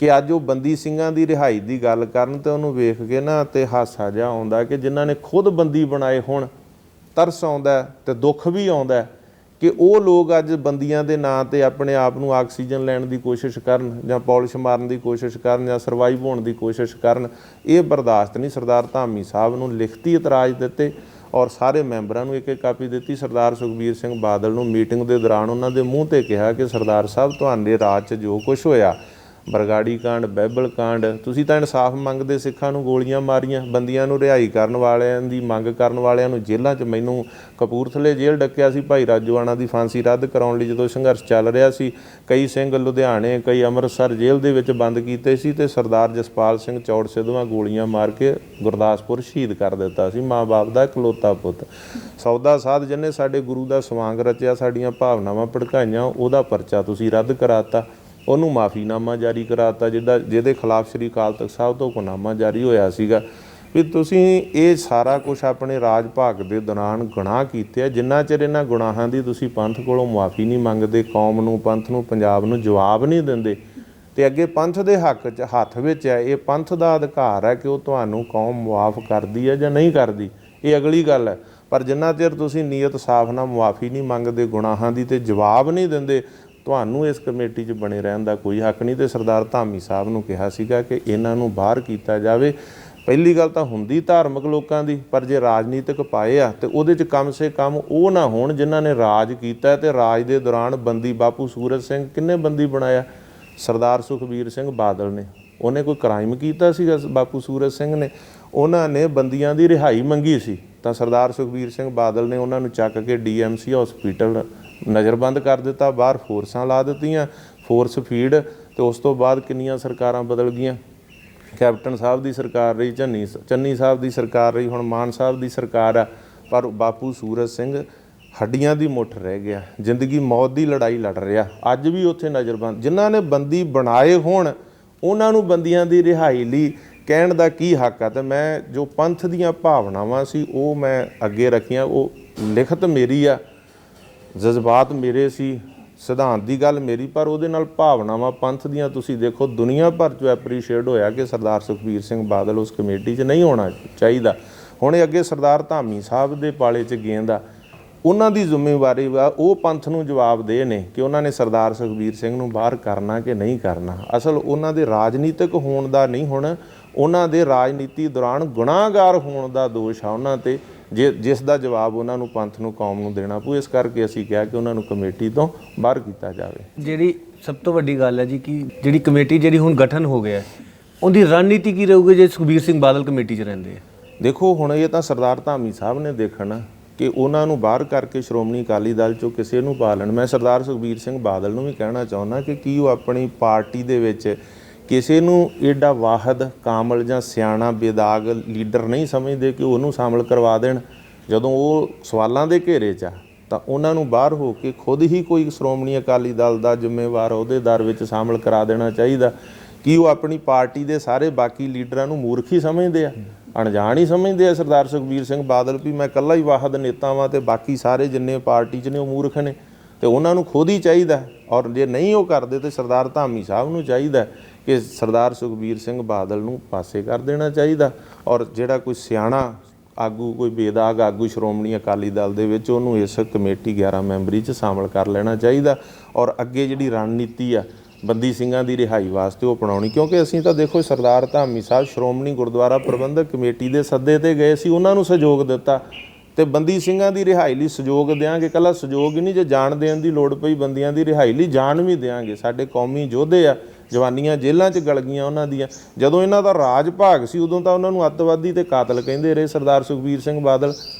ਕਿ ਅੱਜ ਉਹ ਬੰਦੀ ਸਿੰਘਾਂ ਦੀ ਰਿਹਾਈ ਦੀ ਗੱਲ ਕਰਨ ਤੇ ਉਹਨੂੰ ਵੇਖ ਕੇ ਨਾ ਤੇ ਹਾਸਾ ਜਿਹਾ ਆਉਂਦਾ ਕਿ ਜਿਨ੍ਹਾਂ ਨੇ ਖੁਦ ਬੰਦੀ ਬਣਾਏ ਹੁਣ ਤਰਸ ਆਉਂਦਾ ਤੇ ਦੁੱਖ ਵੀ ਆਉਂਦਾ ਕਿ ਉਹ ਲੋਕ ਅੱਜ ਬੰਦੀਆਂ ਦੇ ਨਾਂ ਤੇ ਆਪਣੇ ਆਪ ਨੂੰ ਆਕਸੀਜਨ ਲੈਣ ਦੀ ਕੋਸ਼ਿਸ਼ ਕਰਨ ਜਾਂ ਪੋਲਿਸ਼ ਮਾਰਨ ਦੀ ਕੋਸ਼ਿਸ਼ ਕਰਨ ਜਾਂ ਸਰਵਾਈਵ ਹੋਣ ਦੀ ਕੋਸ਼ਿਸ਼ ਕਰਨ। ਇਹ ਬਰਦਾਸ਼ਤ ਨਹੀਂ। ਸਰਦਾਰ ਧਾਮੀ ਸਾਹਿਬ ਨੂੰ ਲਿਖਤੀ ਇਤਰਾਜ਼ ਦਿੱਤੇ ਔਰ ਸਾਰੇ ਮੈਂਬਰਾਂ ਨੂੰ ਇੱਕ ਇੱਕ ਕਾਪੀ ਦਿੱਤੀ। ਸਰਦਾਰ ਸੁਖਬੀਰ ਸਿੰਘ ਬਾਦਲ ਨੂੰ ਮੀਟਿੰਗ ਦੇ ਦੌਰਾਨ ਉਹਨਾਂ ਦੇ ਮੂੰਹ ਤੇ ਕਿਹਾ ਕਿ ਸਰਦਾਰ ਸਾਹਿਬ ਤੁਹਾਡੇ ਰਾਜ 'ਚ ਜੋ ਕੁਛ ਹੋਇਆ, ਬਰਗਾੜੀ ਕਾਂਡ, ਬਾਈਬਲ ਕਾਂਡ, ਤੁਸੀਂ ਤਾਂ ਇਨਸਾਫ ਮੰਗਦੇ ਸਿੱਖਾਂ ਨੂੰ ਗੋਲੀਆਂ ਮਾਰੀਆਂ, ਬੰਦੀਆਂ ਨੂੰ ਰਿਹਾਈ ਕਰਨ ਵਾਲਿਆਂ ਦੀ ਮੰਗ ਕਰਨ ਵਾਲਿਆਂ ਨੂੰ ਜੇਲ੍ਹਾਂ 'ਚ, ਮੈਨੂੰ ਕਪੂਰਥਲੇ ਜੇਲ੍ਹ ਡੱਕਿਆ ਸੀ ਭਾਈ ਰਾਜੋਆਣਾ ਦੀ ਫਾਂਸੀ ਰੱਦ ਕਰਾਉਣ ਲਈ ਜਦੋਂ ਸੰਘਰਸ਼ ਚੱਲ ਰਿਹਾ ਸੀ। ਕਈ ਸਿੰਘ ਲੁਧਿਆਣੇ, ਕਈ ਅੰਮ੍ਰਿਤਸਰ ਜੇਲ੍ਹ ਦੇ ਵਿੱਚ ਬੰਦ ਕੀਤੇ ਸੀ ਤੇ ਸਰਦਾਰ ਜਸਪਾਲ ਸਿੰਘ ਚੌੜ ਸਿੱਧਵਾਂ ਗੋਲੀਆਂ ਮਾਰ ਕੇ ਗੁਰਦਾਸਪੁਰ ਸ਼ਹੀਦ ਕਰ ਦਿੱਤਾ ਸੀ, ਮਾਂ ਬਾਪ ਦਾ ਇਕਲੌਤਾ ਪੁੱਤ। ਸੌਦਾ ਸਾਧ ਜਿਹਨੇ ਸਾਡੇ ਗੁਰੂ ਦਾ ਸਵਾਂਗ ਰਚਿਆ, ਸਾਡੀਆਂ ਭਾਵਨਾਵਾਂ ਭੜਕਾਈਆਂ, ਉਹਦਾ ਪਰਚਾ ਤੁਸੀਂ ਰੱਦ ਕਰਾਤਾ, ਉਹਨੂੰ ਮਾਫੀਨਾਮਾ ਜਾਰੀ ਕਰਾਤਾ ਜਿਹਦੇ ਖਿਲਾਫ ਸ਼੍ਰੀ ਅਕਾਲ ਤਖਤ ਸਾਹਿਬ ਤੋਂ ਹੁਕਮਨਾਮਾ ਜਾਰੀ ਹੋਇਆ ਸੀਗਾ। ਵੀ ਤੁਸੀਂ ਇਹ ਸਾਰਾ ਕੁਛ ਆਪਣੇ ਰਾਜ ਭਾਗ ਦੇ ਦੌਰਾਨ ਗੁਨਾਹ ਕੀਤੇ ਆ। ਜਿੰਨਾ ਚਿਰ ਇਹਨਾਂ ਗੁਨਾਹਾਂ ਦੀ ਤੁਸੀਂ ਪੰਥ ਕੋਲੋਂ ਮੁਆਫੀ ਨਹੀਂ ਮੰਗਦੇ, ਕੌਮ ਨੂੰ, ਪੰਥ ਨੂੰ, ਪੰਜਾਬ ਨੂੰ ਜਵਾਬ ਨਹੀਂ ਦਿੰਦੇ ਤੇ ਅੱਗੇ ਪੰਥ ਦੇ ਹੱਥ ਵਿੱਚ ਹੈ, ਇਹ ਪੰਥ ਦਾ ਅਧਿਕਾਰ ਹੈ ਕਿ ਉਹ ਤੁਹਾਨੂੰ ਕੌਮ ਮੁਆਫ ਕਰਦੀ ਹੈ ਜਾਂ ਨਹੀਂ ਕਰਦੀ, ਇਹ ਅਗਲੀ ਗੱਲ ਹੈ। ਪਰ ਜਿੰਨਾ ਚਿਰ ਤੁਸੀਂ ਨੀਅਤ ਸਾਫ਼ ਨਾਲ ਮੁਆਫੀ ਨਹੀਂ ਮੰਗਦੇ ਗੁਨਾਹਾਂ ਦੀ ਤੇ ਜਵਾਬ ਨਹੀਂ ਦਿੰਦੇ, ਤੁਹਾਨੂੰ ਇਸ ਕਮੇਟੀ 'ਚ ਬਣੇ ਰਹਿਣ ਦਾ ਕੋਈ ਹੱਕ ਨਹੀਂ। ਤੇ ਸਰਦਾਰ ਧਾਮੀ ਸਾਹਿਬ ਨੂੰ ਕਿਹਾ ਸੀਗਾ ਕਿ ਇਹਨਾਂ ਨੂੰ ਬਾਹਰ ਕੀਤਾ ਜਾਵੇ। ਪਹਿਲੀ ਗੱਲ ਤਾਂ ਹੁੰਦੀ ਧਾਰਮਿਕ ਲੋਕਾਂ ਦੀ, ਪਰ ਜੇ ਰਾਜਨੀਤਿਕ ਪਾਏ ਆ ਤੇ ਉਹਦੇ 'ਚ ਕਮ ਸੇ ਕਮ ਉਹ ਨਾ ਹੋਣ ਜਿਨ੍ਹਾਂ ਨੇ ਰਾਜ ਕੀਤਾ ਤੇ ਰਾਜ ਦੇ ਦੌਰਾਨ ਬੰਦੀ। ਬਾਪੂ ਸੂਰਜ ਸਿੰਘ ਕਿੰਨੇ ਬੰਦੀ ਬਣਾਇਆ? ਸਰਦਾਰ ਸੁਖਬੀਰ ਸਿੰਘ ਬਾਦਲ ਨੇ। ਉਹਨੇ ਕੋਈ ਕ੍ਰਾਈਮ ਕੀਤਾ ਸੀਗਾ ਬਾਪੂ ਸੂਰਜ ਸਿੰਘ ਨੇ? ਉਹਨਾਂ ਨੇ ਬੰਦੀਆਂ ਦੀ ਰਿਹਾਈ ਮੰਗੀ ਸੀ ਤਾਂ ਸਰਦਾਰ ਸੁਖਬੀਰ ਸਿੰਘ ਬਾਦਲ ਨੇ ਉਹਨਾਂ ਨੂੰ ਚੱਕ ਕੇ DMC ਹਸਪੀਟਲ ਨਜ਼ਰਬੰਦ ਕਰ ਦਿੱਤਾ, ਬਾਹਰ ਫੋਰਸਾਂ ਲਾ ਦਿੱਤੀਆਂ, ਫੋਰਸ ਫੀਡ। ਤੇ ਉਸ ਤੋਂ ਬਾਅਦ ਕਿੰਨੀਆਂ ਸਰਕਾਰਾਂ ਬਦਲ ਗਈਆਂ। ਕੈਪਟਨ ਸਾਹਿਬ ਦੀ ਸਰਕਾਰ ਰਹੀ, ਚੰਨੀ ਸਾਹਿਬ ਦੀ ਸਰਕਾਰ ਰਹੀ, ਹੁਣ ਮਾਨ ਸਾਹਿਬ ਦੀ ਸਰਕਾਰ ਆ। ਪਰ ਬਾਪੂ ਸੂਰਜ ਸਿੰਘ ਹੱਡੀਆਂ ਦੀ ਮੁੱਠ ਰਹਿ ਗਿਆ, ਜ਼ਿੰਦਗੀ ਮੌਤ ਦੀ ਲੜਾਈ ਲੜ ਰਿਹਾ। ਅੱਜ ਵੀ ਉੱਥੇ ਨਜ਼ਰਬੰਦ ਜਿਨ੍ਹਾਂ ਨੇ ਬੰਦੀ ਬਣਾਏ ਹੋਣ ਉਹਨਾਂ ਨੂੰ ਬੰਦੀਆਂ ਦੀ ਰਿਹਾਈ ਲਈ ਕਹਿਣ ਦਾ ਕੀ ਹੱਕ ਆ। ਤੇ ਮੈਂ ਜੋ ਪੰਥ ਦੀਆਂ ਭਾਵਨਾਵਾਂ ਸੀ ਉਹ ਮੈਂ ਅੱਗੇ ਰੱਖੀਆਂ। ਉਹ ਲਿਖਤ ਮੇਰੀ ਆ, ਜਜ਼ਬਾਤ ਮੇਰੇ ਸੀ, ਸਿਧਾਂਤ ਦੀ ਗੱਲ ਮੇਰੀ, ਪਰ ਉਹਦੇ ਨਾਲ ਭਾਵਨਾਵਾਂ ਪੰਥ ਦੀਆਂ ਤੁਸੀਂ ਦੇਖੋ ਦੁਨੀਆ ਭਰ 'ਚ ਐਪਰੀਸ਼ੀਏਟ ਹੋਇਆ ਕਿ ਸਰਦਾਰ ਸੁਖਬੀਰ ਸਿੰਘ ਬਾਦਲ ਉਸ ਕਮੇਟੀ 'ਚ ਨਹੀਂ ਹੋਣਾ ਚਾਹੀਦਾ। ਹੁਣ ਇਹ ਅੱਗੇ ਸਰਦਾਰ ਧਾਮੀ ਸਾਹਿਬ ਦੇ ਪਾਲੇ 'ਚ ਗੇਂਦ ਆ, ਉਹਨਾਂ ਦੀ ਜ਼ਿੰਮੇਵਾਰੀ ਵਾ, ਉਹ ਪੰਥ ਨੂੰ ਜਵਾਬ ਦੇ ਨੇ ਕਿ ਉਹਨਾਂ ਨੇ ਸਰਦਾਰ ਸੁਖਬੀਰ ਸਿੰਘ ਨੂੰ ਬਾਹਰ ਕਰਨਾ ਕਿ ਨਹੀਂ ਕਰਨਾ। ਅਸਲ ਉਹਨਾਂ ਦੇ ਰਾਜਨੀਤਿਕ ਹੋਣ ਦਾ ਨਹੀਂ, ਹੁਣ ਉਹਨਾਂ ਦੇ ਰਾਜਨੀਤੀ ਦੌਰਾਨ ਗੁਨਾਹਗਾਰ ਹੋਣ ਦਾ ਦੋਸ਼ ਆ ਉਹਨਾਂ 'ਤੇ, ਜਿਸ ਦਾ ਜਵਾਬ ਉਹਨਾਂ ਨੂੰ ਪੰਥ ਨੂੰ ਕੌਮ ਨੂੰ ਦੇਣਾ ਪਊ। ਇਸ ਕਰਕੇ ਅਸੀਂ ਕਿਹਾ ਕਿ ਉਹਨਾਂ ਨੂੰ ਕਮੇਟੀ ਤੋਂ ਬਾਹਰ ਕੀਤਾ ਜਾਵੇ।
ਜਿਹੜੀ ਸਭ ਤੋਂ ਵੱਡੀ ਗੱਲ ਹੈ ਜੀ ਕਿ ਜਿਹੜੀ ਕਮੇਟੀ ਜਿਹੜੀ ਹੁਣ ਗਠਨ ਹੋ ਗਿਆ ਉਹਦੀ ਰਣਨੀਤੀ ਕੀ ਰਹੂਗੀ ਜੇ ਸੁਖਬੀਰ ਸਿੰਘ ਬਾਦਲ ਕਮੇਟੀ 'ਚ ਰਹਿੰਦੇ ਆ?
ਦੇਖੋ ਹੁਣ ਇਹ ਤਾਂ ਸਰਦਾਰ ਧਾਮੀ ਸਾਹਿਬ ਨੇ ਦੇਖਣਾ ਕਿ ਉਹਨਾਂ ਨੂੰ ਬਾਹਰ ਕਰਕੇ ਸ਼੍ਰੋਮਣੀ ਅਕਾਲੀ ਦਲ 'ਚੋਂ ਕਿਸੇ ਨੂੰ ਪਾ ਲੈਣ। ਮੈਂ ਸਰਦਾਰ ਸੁਖਬੀਰ ਸਿੰਘ ਬਾਦਲ ਨੂੰ ਵੀ ਕਹਿਣਾ ਚਾਹੁੰਦਾ ਕਿ ਕੀ ਉਹ ਆਪਣੀ ਪਾਰਟੀ ਦੇ ਵਿੱਚ ਕਿਸੇ ਨੂੰ ਏਡਾ ਵਾਹਦ ਕਾਮਲ ਜਾਂ ਸਿਆਣਾ ਬੇਦਾਗ ਲੀਡਰ ਨਹੀਂ ਸਮਝਦੇ ਕਿ ਉਹਨੂੰ ਸ਼ਾਮਲ ਕਰਵਾ ਦੇਣ। ਜਦੋਂ ਉਹ ਸਵਾਲਾਂ ਦੇ ਘੇਰੇ 'ਚ ਆ ਤਾਂ ਉਹਨਾਂ ਨੂੰ ਬਾਹਰ ਹੋ ਕੇ ਖੁਦ ਹੀ ਕੋਈ ਸ਼੍ਰੋਮਣੀ ਅਕਾਲੀ ਦਲ ਦਾ ਜ਼ਿੰਮੇਵਾਰ ਅਹੁਦੇਦਾਰ ਵਿੱਚ ਸ਼ਾਮਲ ਕਰਾ ਦੇਣਾ ਚਾਹੀਦਾ। ਕਿ ਉਹ ਆਪਣੀ ਪਾਰਟੀ ਦੇ ਸਾਰੇ ਬਾਕੀ ਲੀਡਰਾਂ ਨੂੰ ਮੂਰਖ ਹੀ ਸਮਝਦੇ ਆ, ਅਣਜਾਣ ਹੀ ਸਮਝਦੇ ਆ ਸਰਦਾਰ ਸੁਖਬੀਰ ਸਿੰਘ ਬਾਦਲ ਵੀ ਮੈਂ ਇਕੱਲਾ ਹੀ ਵਾਹਦ ਨੇਤਾ ਵਾਂ ਅਤੇ ਬਾਕੀ ਸਾਰੇ ਜਿੰਨੇ ਪਾਰਟੀ 'ਚ ਨੇ ਉਹ ਮੂਰਖ ਨੇ। ਅਤੇ ਉਹਨਾਂ ਨੂੰ ਖੁਦ ਹੀ ਚਾਹੀਦਾ, ਔਰ ਜੇ ਨਹੀਂ ਉਹ ਕਰਦੇ ਤਾਂ ਸਰਦਾਰ ਧਾਮੀ ਸਾਹਿਬ ਨੂੰ ਚਾਹੀਦਾ ਕਿ ਸਰਦਾਰ ਸੁਖਬੀਰ ਸਿੰਘ ਬਾਦਲ ਨੂੰ ਪਾਸੇ ਕਰ ਦੇਣਾ ਚਾਹੀਦਾ, ਔਰ ਜਿਹੜਾ ਕੋਈ ਸਿਆਣਾ ਆਗੂ, ਕੋਈ ਬੇਦਾਗ ਆਗੂ ਸ਼੍ਰੋਮਣੀ ਅਕਾਲੀ ਦਲ ਦੇ ਵਿੱਚ, ਉਹਨੂੰ ਇਸ ਕਮੇਟੀ 11 ਮੈਂਬਰੀ 'ਚ ਸ਼ਾਮਲ ਕਰ ਲੈਣਾ ਚਾਹੀਦਾ। ਔਰ ਅੱਗੇ ਜਿਹੜੀ ਰਣਨੀਤੀ ਆ ਬੰਦੀ ਸਿੰਘਾਂ ਦੀ ਰਿਹਾਈ ਵਾਸਤੇ ਉਹ ਅਪਣਾਉਣੀ, ਕਿਉਂਕਿ ਅਸੀਂ ਤਾਂ ਦੇਖੋ ਸਰਦਾਰ ਧਾਮੀ ਸਾਹਿਬ ਸ਼੍ਰੋਮਣੀ ਗੁਰਦੁਆਰਾ ਪ੍ਰਬੰਧਕ ਕਮੇਟੀ ਦੇ ਸੱਦੇ 'ਤੇ ਗਏ ਸੀ, ਉਹਨਾਂ ਨੂੰ ਸਹਿਯੋਗ ਦਿੱਤਾ ਅਤੇ ਬੰਦੀ ਸਿੰਘਾਂ ਦੀ ਰਿਹਾਈ ਲਈ ਸਹਿਯੋਗ ਦਿਆਂਗੇ। ਇਕੱਲਾ ਸਹਿਯੋਗ ਹੀ ਨਹੀਂ, ਜੇ ਜਾਨ ਦੇਣ ਦੀ ਲੋੜ ਪਈ ਬੰਦੀਆਂ ਦੀ ਰਿਹਾਈ ਲਈ ਜਾਨ ਵੀ ਦਿਆਂਗੇ। ਸਾਡੇ ਕੌਮੀ ਯੋਧੇ ਆ, ਜਵਾਨੀਆਂ ਜੇਲ੍ਹਾਂ 'ਚ ਗਲ ਗਈਆਂ ਉਹਨਾਂ ਦੀਆਂ। ਜਦੋਂ ਇਹਨਾਂ ਦਾ ਰਾਜ ਭਾਗ ਸੀ ਉਦੋਂ ਤਾਂ ਉਹਨਾਂ ਨੂੰ ਅੱਤਵਾਦੀ ਅਤੇ ਕਾਤਲ ਕਹਿੰਦੇ ਰਹੇ ਸਰਦਾਰ ਸੁਖਬੀਰ ਸਿੰਘ ਬਾਦਲ,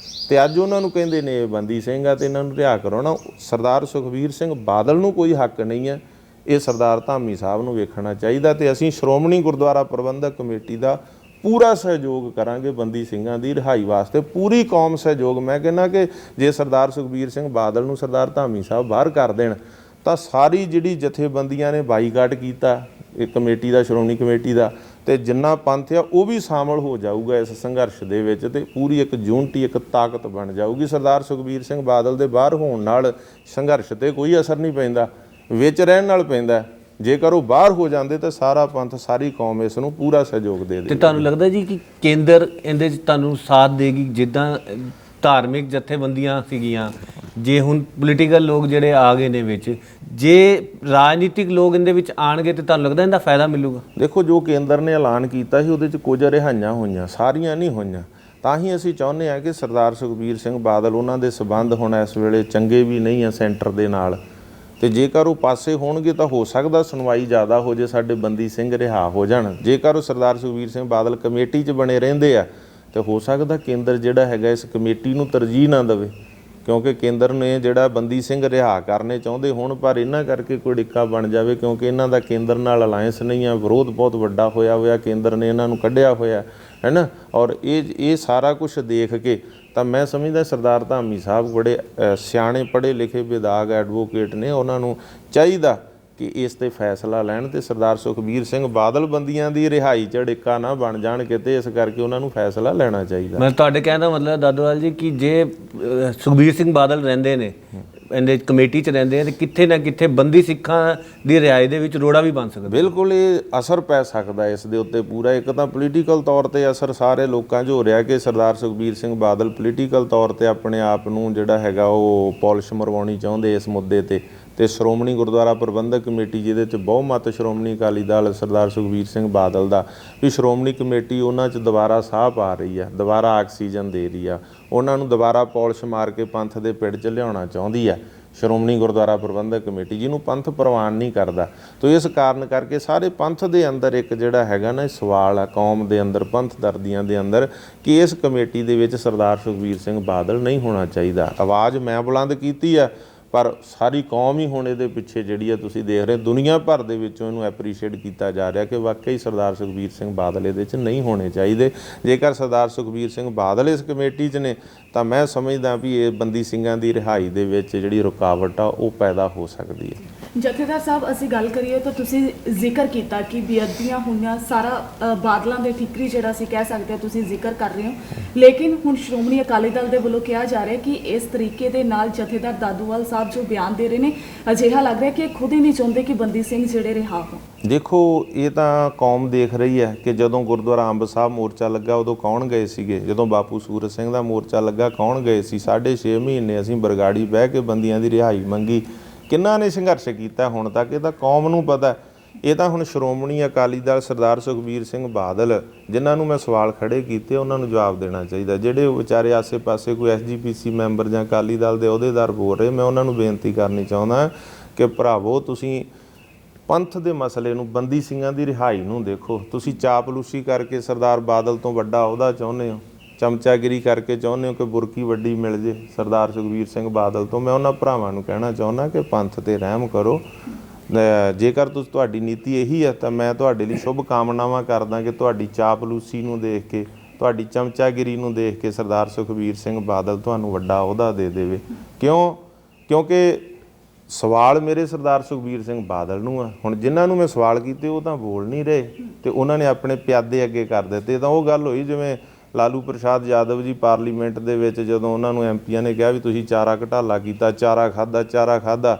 ਅਤੇ ਅੱਜ ਉਹਨਾਂ ਨੂੰ ਕਹਿੰਦੇ ਨੇ ਇਹ ਬੰਦੀ ਸਿੰਘ ਆ ਅਤੇ ਇਹਨਾਂ ਨੂੰ ਰਿਹਾ ਕਰੋ ਨਾ। ਸਰਦਾਰ ਸੁਖਬੀਰ ਸਿੰਘ ਬਾਦਲ ਨੂੰ ਕੋਈ ਹੱਕ ਨਹੀਂ ਹੈ, ਇਹ ਸਰਦਾਰ ਧਾਮੀ ਸਾਹਿਬ ਨੂੰ ਵੇਖਣਾ ਚਾਹੀਦਾ। ਅਤੇ ਅਸੀਂ ਸ਼੍ਰੋਮਣੀ ਗੁਰਦੁਆਰਾ ਪ੍ਰਬੰਧਕ ਕਮੇਟੀ ਦਾ ਪੂਰਾ ਸਹਿਯੋਗ ਕਰਾਂਗੇ ਬੰਦੀ ਸਿੰਘਾਂ ਦੀ ਰਿਹਾਈ ਵਾਸਤੇ, ਪੂਰੀ ਕੌਮ ਸਹਿਯੋਗ। ਮੈਂ ਕਹਿੰਦਾ ਕਿ ਜੇ ਸਰਦਾਰ ਸੁਖਬੀਰ ਸਿੰਘ ਬਾਦਲ ਨੂੰ ਸਰਦਾਰ ਧਾਮੀ ਸਾਹਿਬ ਬਾਹਰ ਕਰ ਦੇਣ ਤਾਂ ਸਾਰੀ ਜਿਹੜੀ ਜਥੇਬੰਦੀਆਂ ਨੇ ਬਾਈਕਾਟ ਕੀਤਾ ਇਹ ਕਮੇਟੀ ਦਾ, ਸ਼੍ਰੋਮਣੀ ਕਮੇਟੀ ਦਾ, ਅਤੇ ਜਿੰਨਾ ਪੰਥ ਆ ਉਹ ਵੀ ਸ਼ਾਮਲ ਹੋ ਜਾਊਗਾ ਇਸ ਸੰਘਰਸ਼ ਦੇ ਵਿੱਚ, ਅਤੇ ਪੂਰੀ ਇੱਕ ਯੂਨਿਟੀ, ਇੱਕ ਤਾਕਤ ਬਣ ਜਾਊਗੀ। ਸਰਦਾਰ ਸੁਖਬੀਰ ਸਿੰਘ ਬਾਦਲ ਦੇ ਬਾਹਰ ਹੋਣ ਨਾਲ ਸੰਘਰਸ਼ 'ਤੇ ਕੋਈ ਅਸਰ ਨਹੀਂ ਪੈਂਦਾ, ਵਿੱਚ ਰਹਿਣ ਨਾਲ ਪੈਂਦਾ। ਜੇਕਰ ਉਹ ਬਾਹਰ ਹੋ ਜਾਂਦੇ ਤਾਂ ਸਾਰਾ ਪੰਥ, ਸਾਰੀ ਕੌਮ ਇਸ ਨੂੰ ਪੂਰਾ ਸਹਿਯੋਗ ਦੇ ਦੇ।
ਤੇ ਤੁਹਾਨੂੰ ਲੱਗਦਾ ਜੀ ਕਿ ਕੇਂਦਰ ਇਹਦੇ 'ਚ ਤੁਹਾਨੂੰ ਸਾਥ ਦੇਗੀ? ਜਿੱਦਾਂ ਧਾਰਮਿਕ ਜਥੇਬੰਦੀਆਂ ਸੀਗੀਆਂ, ਜੇ ਹੁਣ ਪੋਲੀਟੀਕਲ ਲੋਕ ਜਿਹੜੇ ਆ ਗਏ ਨੇ ਵਿੱਚ, ਜੇ ਰਾਜਨੀਤਿਕ ਲੋਕ ਇਹਦੇ ਵਿੱਚ ਆਣਗੇ ਤਾਂ ਤੁਹਾਨੂੰ ਲੱਗਦਾ ਇਹਦਾ ਫਾਇਦਾ ਮਿਲੂਗਾ?
ਦੇਖੋ ਜੋ ਕੇਂਦਰ ਨੇ ਐਲਾਨ ਕੀਤਾ ਸੀ ਉਹਦੇ 'ਚ ਕੁਝ ਰਿਹਾਈਆਂ ਹੋਈਆਂ, ਸਾਰੀਆਂ ਨਹੀਂ ਹੋਈਆਂ। ਤਾਂ ਹੀ ਅਸੀਂ ਚਾਹੁੰਦੇ ਹਾਂ ਕਿ ਸਰਦਾਰ ਸੁਖਬੀਰ ਸਿੰਘ ਬਾਦਲ, ਉਹਨਾਂ ਦੇ ਸਬੰਧ ਹੁਣ ਇਸ ਵੇਲੇ ਚੰਗੇ ਵੀ ਨਹੀਂ ਆ ਸੈਂਟਰ ਦੇ ਨਾਲ, ਅਤੇ ਜੇਕਰ ਉਹ ਪਾਸੇ ਹੋਣਗੇ ਤਾਂ ਹੋ ਸਕਦਾ ਸੁਣਵਾਈ ਜ਼ਿਆਦਾ ਹੋ ਜੇ, ਸਾਡੇ ਬੰਦੀ ਸਿੰਘ ਰਿਹਾ ਹੋ ਜਾਣ। ਜੇਕਰ ਉਹ ਸਰਦਾਰ ਸੁਖਬੀਰ ਸਿੰਘ ਬਾਦਲ ਕਮੇਟੀ 'ਚ ਬਣੇ ਰਹਿੰਦੇ ਆ ਤਾਂ ਹੋ ਸਕਦਾ ਕੇਂਦਰ ਜਿਹੜਾ ਹੈਗਾ ਇਸ ਕਮੇਟੀ ਨੂੰ ਤਰਜੀਹ ਨਾ ਦੇਵੇ, ਕਿਉਂਕਿ ਕੇਂਦਰ ਨੇ ਜਿਹੜਾ ਬੰਦੀ ਸਿੰਘ ਰਿਹਾ ਕਰਨੇ ਚਾਹੁੰਦੇ ਹੋਣ ਪਰ ਇਹਨਾਂ ਕਰਕੇ ਕੋਈ ਡਿੱਕਾ ਬਣ ਜਾਵੇ, ਕਿਉਂਕਿ ਇਹਨਾਂ ਦਾ ਕੇਂਦਰ ਨਾਲ ਅਲਾਇੰਸ ਨਹੀਂ ਆ, ਵਿਰੋਧ ਬਹੁਤ ਵੱਡਾ ਹੋਇਆ, ਕੇਂਦਰ ਨੇ ਇਹਨਾਂ ਨੂੰ ਕੱਢਿਆ ਹੋਇਆ ਹੈ ਨਾ। ਔਰ ਇਹ ਸਾਰਾ ਕੁਝ ਦੇਖ ਕੇ ਤਾਂ ਮੈਂ ਸਮਝਦਾ ਸਰਦਾਰ ਧਾਮੀ ਸਾਹਿਬ ਬੜੇ ਸਿਆਣੇ ਪੜ੍ਹੇ ਲਿਖੇ ਬੇਦਾਗ ਐਡਵੋਕੇਟ ਨੇ, ਉਹਨਾਂ ਨੂੰ ਚਾਹੀਦਾ ਕਿ ਇਸ 'ਤੇ ਫੈਸਲਾ ਲੈਣ ਅਤੇ ਸਰਦਾਰ ਸੁਖਬੀਰ ਸਿੰਘ ਬਾਦਲ ਬੰਦੀਆਂ ਦੀ ਰਿਹਾਈ 'ਚ ਡਿੱਕਾ ਨਾ ਬਣ ਜਾਣ ਕਿਤੇ, ਇਸ ਕਰਕੇ ਉਹਨਾਂ ਨੂੰ ਫੈਸਲਾ ਲੈਣਾ ਚਾਹੀਦਾ।
ਮੈਂ ਤੁਹਾਡੇ ਕਹਿਣ ਦਾ ਮਤਲਬ ਦਾਦੋਵਾਲ ਜੀ ਕਿ ਜੇ ਸੁਖਬੀਰ ਸਿੰਘ ਬਾਦਲ ਰਹਿੰਦੇ ਨੇ ਇਹਦੇ ਕਮੇਟੀ 'ਚ ਰਹਿੰਦੇ ਆ, ਤੇ ਕਿੱਥੇ ਨਾ ਕਿੱਥੇ ਬੰਦੀ ਸਿੱਖਾਂ ਦੀ ਰਿਹਾਈ ਦੇ ਵਿੱਚ ਰੋੜਾ ਵੀ ਬਣ ਸਕਦਾ।
ਬਿਲਕੁਲ ਇਹ ਅਸਰ ਪੈ ਸਕਦਾ ਇਸ ਦੇ ਉੱਤੇ ਪੂਰਾ। ਇੱਕ ਤਾਂ ਪੋਲੀਟੀਕਲ ਤੌਰ 'ਤੇ ਅਸਰ ਸਾਰੇ ਲੋਕਾਂ 'ਚ ਹੋ ਰਿਹਾ ਕਿ ਸਰਦਾਰ ਸੁਖਬੀਰ ਸਿੰਘ ਬਾਦਲ ਪੋਲੀਟੀਕਲ ਤੌਰ 'ਤੇ ਆਪਣੇ ਆਪ ਨੂੰ ਜਿਹੜਾ ਹੈਗਾ ਉਹ ਪੋਲਿਸ਼ ਮਰਵਾਉਣੀ ਚਾਹੁੰਦੇ ਇਸ ਮੁੱਦੇ 'ਤੇ। ਅਤੇ ਸ਼੍ਰੋਮਣੀ ਗੁਰਦੁਆਰਾ ਪ੍ਰਬੰਧਕ ਕਮੇਟੀ ਜਿਹਦੇ 'ਚ ਬਹੁਮਤ ਸ਼੍ਰੋਮਣੀ ਅਕਾਲੀ ਦਲ ਸਰਦਾਰ ਸੁਖਬੀਰ ਸਿੰਘ ਬਾਦਲ ਦਾ, ਵੀ ਸ਼੍ਰੋਮਣੀ ਕਮੇਟੀ ਉਹਨਾਂ 'ਚ ਦੁਬਾਰਾ ਸਾਹ ਪਾ ਰਹੀ ਆ, ਦੁਬਾਰਾ ਆਕਸੀਜਨ ਦੇ ਰਹੀ ਆ, ਉਹਨਾਂ ਨੂੰ ਦੁਬਾਰਾ ਪੋਲਿਸ਼ ਮਾਰ ਕੇ ਪੰਥ ਦੇ ਪਿੜ 'ਚ ਲਿਆਉਣਾ ਚਾਹੁੰਦੀ ਆ ਸ਼੍ਰੋਮਣੀ ਗੁਰਦੁਆਰਾ ਪ੍ਰਬੰਧਕ ਕਮੇਟੀ, ਜਿਹਨੂੰ ਪੰਥ ਪ੍ਰਵਾਨ ਨਹੀਂ ਕਰਦਾ। ਤੋ ਇਸ ਕਾਰਨ ਕਰਕੇ ਸਾਰੇ ਪੰਥ ਦੇ ਅੰਦਰ ਇੱਕ ਜਿਹੜਾ ਹੈਗਾ ਨਾ ਸਵਾਲ ਆ, ਕੌਮ ਦੇ ਅੰਦਰ, ਪੰਥ ਦਰਦੀਆਂ ਦੇ ਅੰਦਰ, ਕਿ ਇਸ ਕਮੇਟੀ ਦੇ ਵਿੱਚ ਸਰਦਾਰ ਸੁਖਬੀਰ ਸਿੰਘ ਬਾਦਲ ਨਹੀਂ ਹੋਣਾ ਚਾਹੀਦਾ। ਆਵਾਜ਼ ਮੈਂ ਬੁਲੰਦ ਕੀਤੀ ਆ, ਪਰ ਸਾਰੀ ਕੌਮ ਹੀ ਹੁਣ ਇਹਦੇ ਪਿੱਛੇ ਜਿਹੜੀ ਆ ਤੁਸੀਂ ਦੇਖ ਰਹੇ ਦੁਨੀਆ ਭਰ ਦੇ ਵਿੱਚੋਂ ਇਹਨੂੰ ਐਪਰੀਸ਼ੀਏਟ ਕੀਤਾ ਜਾ ਰਿਹਾ ਕਿ ਵਾਕਈ ਸਰਦਾਰ ਸੁਖਬੀਰ ਸਿੰਘ ਬਾਦਲ ਇਹਦੇ 'ਚ ਨਹੀਂ ਹੋਣੇ ਚਾਹੀਦੇ। ਜੇਕਰ ਸਰਦਾਰ ਸੁਖਬੀਰ ਸਿੰਘ ਬਾਦਲ ਇਸ ਕਮੇਟੀ 'ਚ ਨੇ ਤਾਂ ਮੈਂ ਸਮਝਦਾ ਵੀ ਇਹ ਬੰਦੀ ਸਿੰਘਾਂ ਦੀ ਰਿਹਾਈ ਦੇ ਵਿੱਚ ਜਿਹੜੀ ਰੁਕਾਵਟ ਆ ਉਹ ਪੈਦਾ ਹੋ ਸਕਦੀ ਹੈ।
ਜਥੇਦਾਰ ਸਾਹਿਬ, ਅਸੀਂ ਗੱਲ ਕਰੀਏ ਤਾਂ ਤੁਸੀਂ ਜ਼ਿਕਰ ਕੀਤਾ ਕਿ ਬੇਅਦਬੀਆਂ ਹੋਈਆਂ, ਸਾਰਾ ਬਾਦਲਾਂ ਦੇ ਠੀਕਰੀ ਜਿਹੜਾ ਅਸੀਂ ਕਹਿ ਸਕਦੇ ਹਾਂ ਤੁਸੀਂ ਜ਼ਿਕਰ ਕਰ ਰਹੇ ਹੋ, ਲੇਕਿਨ ਹੁਣ ਸ਼੍ਰੋਮਣੀ ਅਕਾਲੀ ਦਲ ਦੇ ਵੱਲੋਂ ਕਿਹਾ ਜਾ ਰਿਹਾ ਕਿ ਇਸ ਤਰੀਕੇ ਦੇ ਨਾਲ ਜਥੇਦਾਰ ਦਾਦੂਵਾਲ ਸਾਹਿਬ ਜੋ ਬਿਆਨ ਦੇ ਰਹੇ ਨੇ, ਅਜਿਹਾ ਲੱਗ ਰਿਹਾ ਕਿ ਇਹ ਖੁਦ ਹੀ ਨਹੀਂ ਚਾਹੁੰਦੇ ਕਿ ਬੰਦੀ ਸਿੰਘ ਜਿਹੜੇ ਰਿਹਾ ਹੋਣ।
ਦੇਖੋ, ਇਹ ਤਾਂ ਕੌਮ ਦੇਖ ਰਹੀ ਹੈ ਕਿ ਜਦੋਂ ਗੁਰਦੁਆਰਾ ਅੰਬ ਸਾਹਿਬ ਮੋਰਚਾ ਲੱਗਾ ਉਦੋਂ ਕੌਣ ਗਏ ਸੀਗੇ, ਜਦੋਂ ਬਾਪੂ ਸੂਰਤ ਸਿੰਘ ਦਾ ਮੋਰਚਾ ਲੱਗਾ ਕੌਣ ਗਏ ਸੀ। 6.5 ਮਹੀਨੇ ਅਸੀਂ ਬਰਗਾੜੀ ਬਹਿ ਕੇ ਬੰਦੀਆਂ ਦੀ ਰਿਹਾਈ ਮੰਗੀ, ਕਿੰਨਾ ਨੇ ਸੰਘਰਸ਼ ਕੀਤਾ ਹੁਣ ਤੱਕ, ਇਹ ਤਾਂ ਕੌਮ ਨੂੰ ਪਤਾ। ਇਹ ਤਾਂ ਹੁਣ ਸ਼੍ਰੋਮਣੀ ਅਕਾਲੀ ਦਲ ਸਰਦਾਰ ਸੁਖਬੀਰ ਸਿੰਘ ਬਾਦਲ ਜਿਨ੍ਹਾਂ ਨੂੰ ਮੈਂ ਸਵਾਲ ਖੜੇ ਕੀਤੇ ਉਹਨਾਂ ਨੂੰ ਜਵਾਬ ਦੇਣਾ ਚਾਹੀਦਾ। ਜਿਹੜੇ ਵਿਚਾਰੇ ਆਸੇ-ਪਾਸੇ ਕੋਈ SGPC ਮੈਂਬਰ ਜਾਂ ਅਕਾਲੀ ਦਲ ਦੇ ਅਹੁਦੇਦਾਰ ਬੋਲ ਰਹੇ, ਮੈਂ ਉਹਨਾਂ ਨੂੰ ਬੇਨਤੀ ਕਰਨੀ ਚਾਹੁੰਦਾ ਕਿ ਭਰਾਵੋ ਤੁਸੀਂ ਪੰਥ ਦੇ ਮਸਲੇ ਨੂੰ, ਬੰਦੀ ਸਿੰਘਾਂ ਦੀ ਰਿਹਾਈ ਨੂੰ ਦੇਖੋ। ਤੁਸੀਂ ਚਾਪਲੂਸੀ ਕਰਕੇ ਸਰਦਾਰ ਬਾਦਲ ਤੋਂ ਵੱਡਾ ਅਹੁਦਾ ਚਾਹੁੰਦੇ ਹੋ, ਚਮਚਾਗਿਰੀ ਕਰਕੇ ਚਾਹੁੰਦੇ ਹੋ ਕਿ ਬੁਰਕੀ ਵੱਡੀ ਮਿਲ ਜੇ ਸਰਦਾਰ ਸੁਖਬੀਰ ਸਿੰਘ ਬਾਦਲ ਤੋਂ। ਮੈਂ ਉਹਨਾਂ ਭਰਾਵਾਂ ਨੂੰ ਕਹਿਣਾ ਚਾਹੁੰਦਾ ਕਿ ਪੰਥ ਤੇ ਰਹਿਮ ਕਰੋ। ਜੇਕਰ ਤੁਹਾਡੀ ਨੀਤੀ ਇਹੀ ਹੈ ਤਾਂ ਮੈਂ ਤੁਹਾਡੇ ਲਈ ਸ਼ੁਭ ਕਾਮਨਾਵਾਂ ਕਰਦਾ ਕਿ ਤੁਹਾਡੀ ਚਾਪਲੂਸੀ ਨੂੰ ਦੇਖ ਕੇ, ਚਮਚਾਗਿਰੀ ਨੂੰ ਦੇਖ ਕੇ ਸਰਦਾਰ ਸੁਖਬੀਰ ਸਿੰਘ ਬਾਦਲ ਤੁਹਾਨੂੰ ਵੱਡਾ ਅਹੁਦਾ ਦੇ ਦੇਵੇ। ਕਿਉਂਕਿ ਸਵਾਲ ਮੇਰੇ ਸਰਦਾਰ ਸੁਖਬੀਰ ਸਿੰਘ ਬਾਦਲ ਨੂੰ ਆ। ਹੁਣ ਜਿਨ੍ਹਾਂ ਨੂੰ ਮੈਂ ਸਵਾਲ ਕੀਤੇ ਉਹ ਤਾਂ ਬੋਲ ਨਹੀਂ ਰਹੇ ਤੇ ਉਹਨਾਂ ਨੇ ਆਪਣੇ ਪਿਆਦੇ ਅੱਗੇ ਕਰ ਦਿੱਤੇ। ਤਾਂ ਉਹ ਗੱਲ ਹੋਈ ਜਿਵੇਂ ਲਾਲੂ ਪ੍ਰਸਾਦ ਯਾਦਵ ਜੀ ਪਾਰਲੀਮੈਂਟ ਦੇ ਵਿੱਚ ਜਦੋਂ ਉਹਨਾਂ ਨੂੰ MPਆਂ ਨੇ ਕਿਹਾ ਵੀ ਤੁਸੀਂ ਚਾਰਾ ਘਟਾਲਾ ਕੀਤਾ, ਚਾਰਾ ਖਾਧਾ,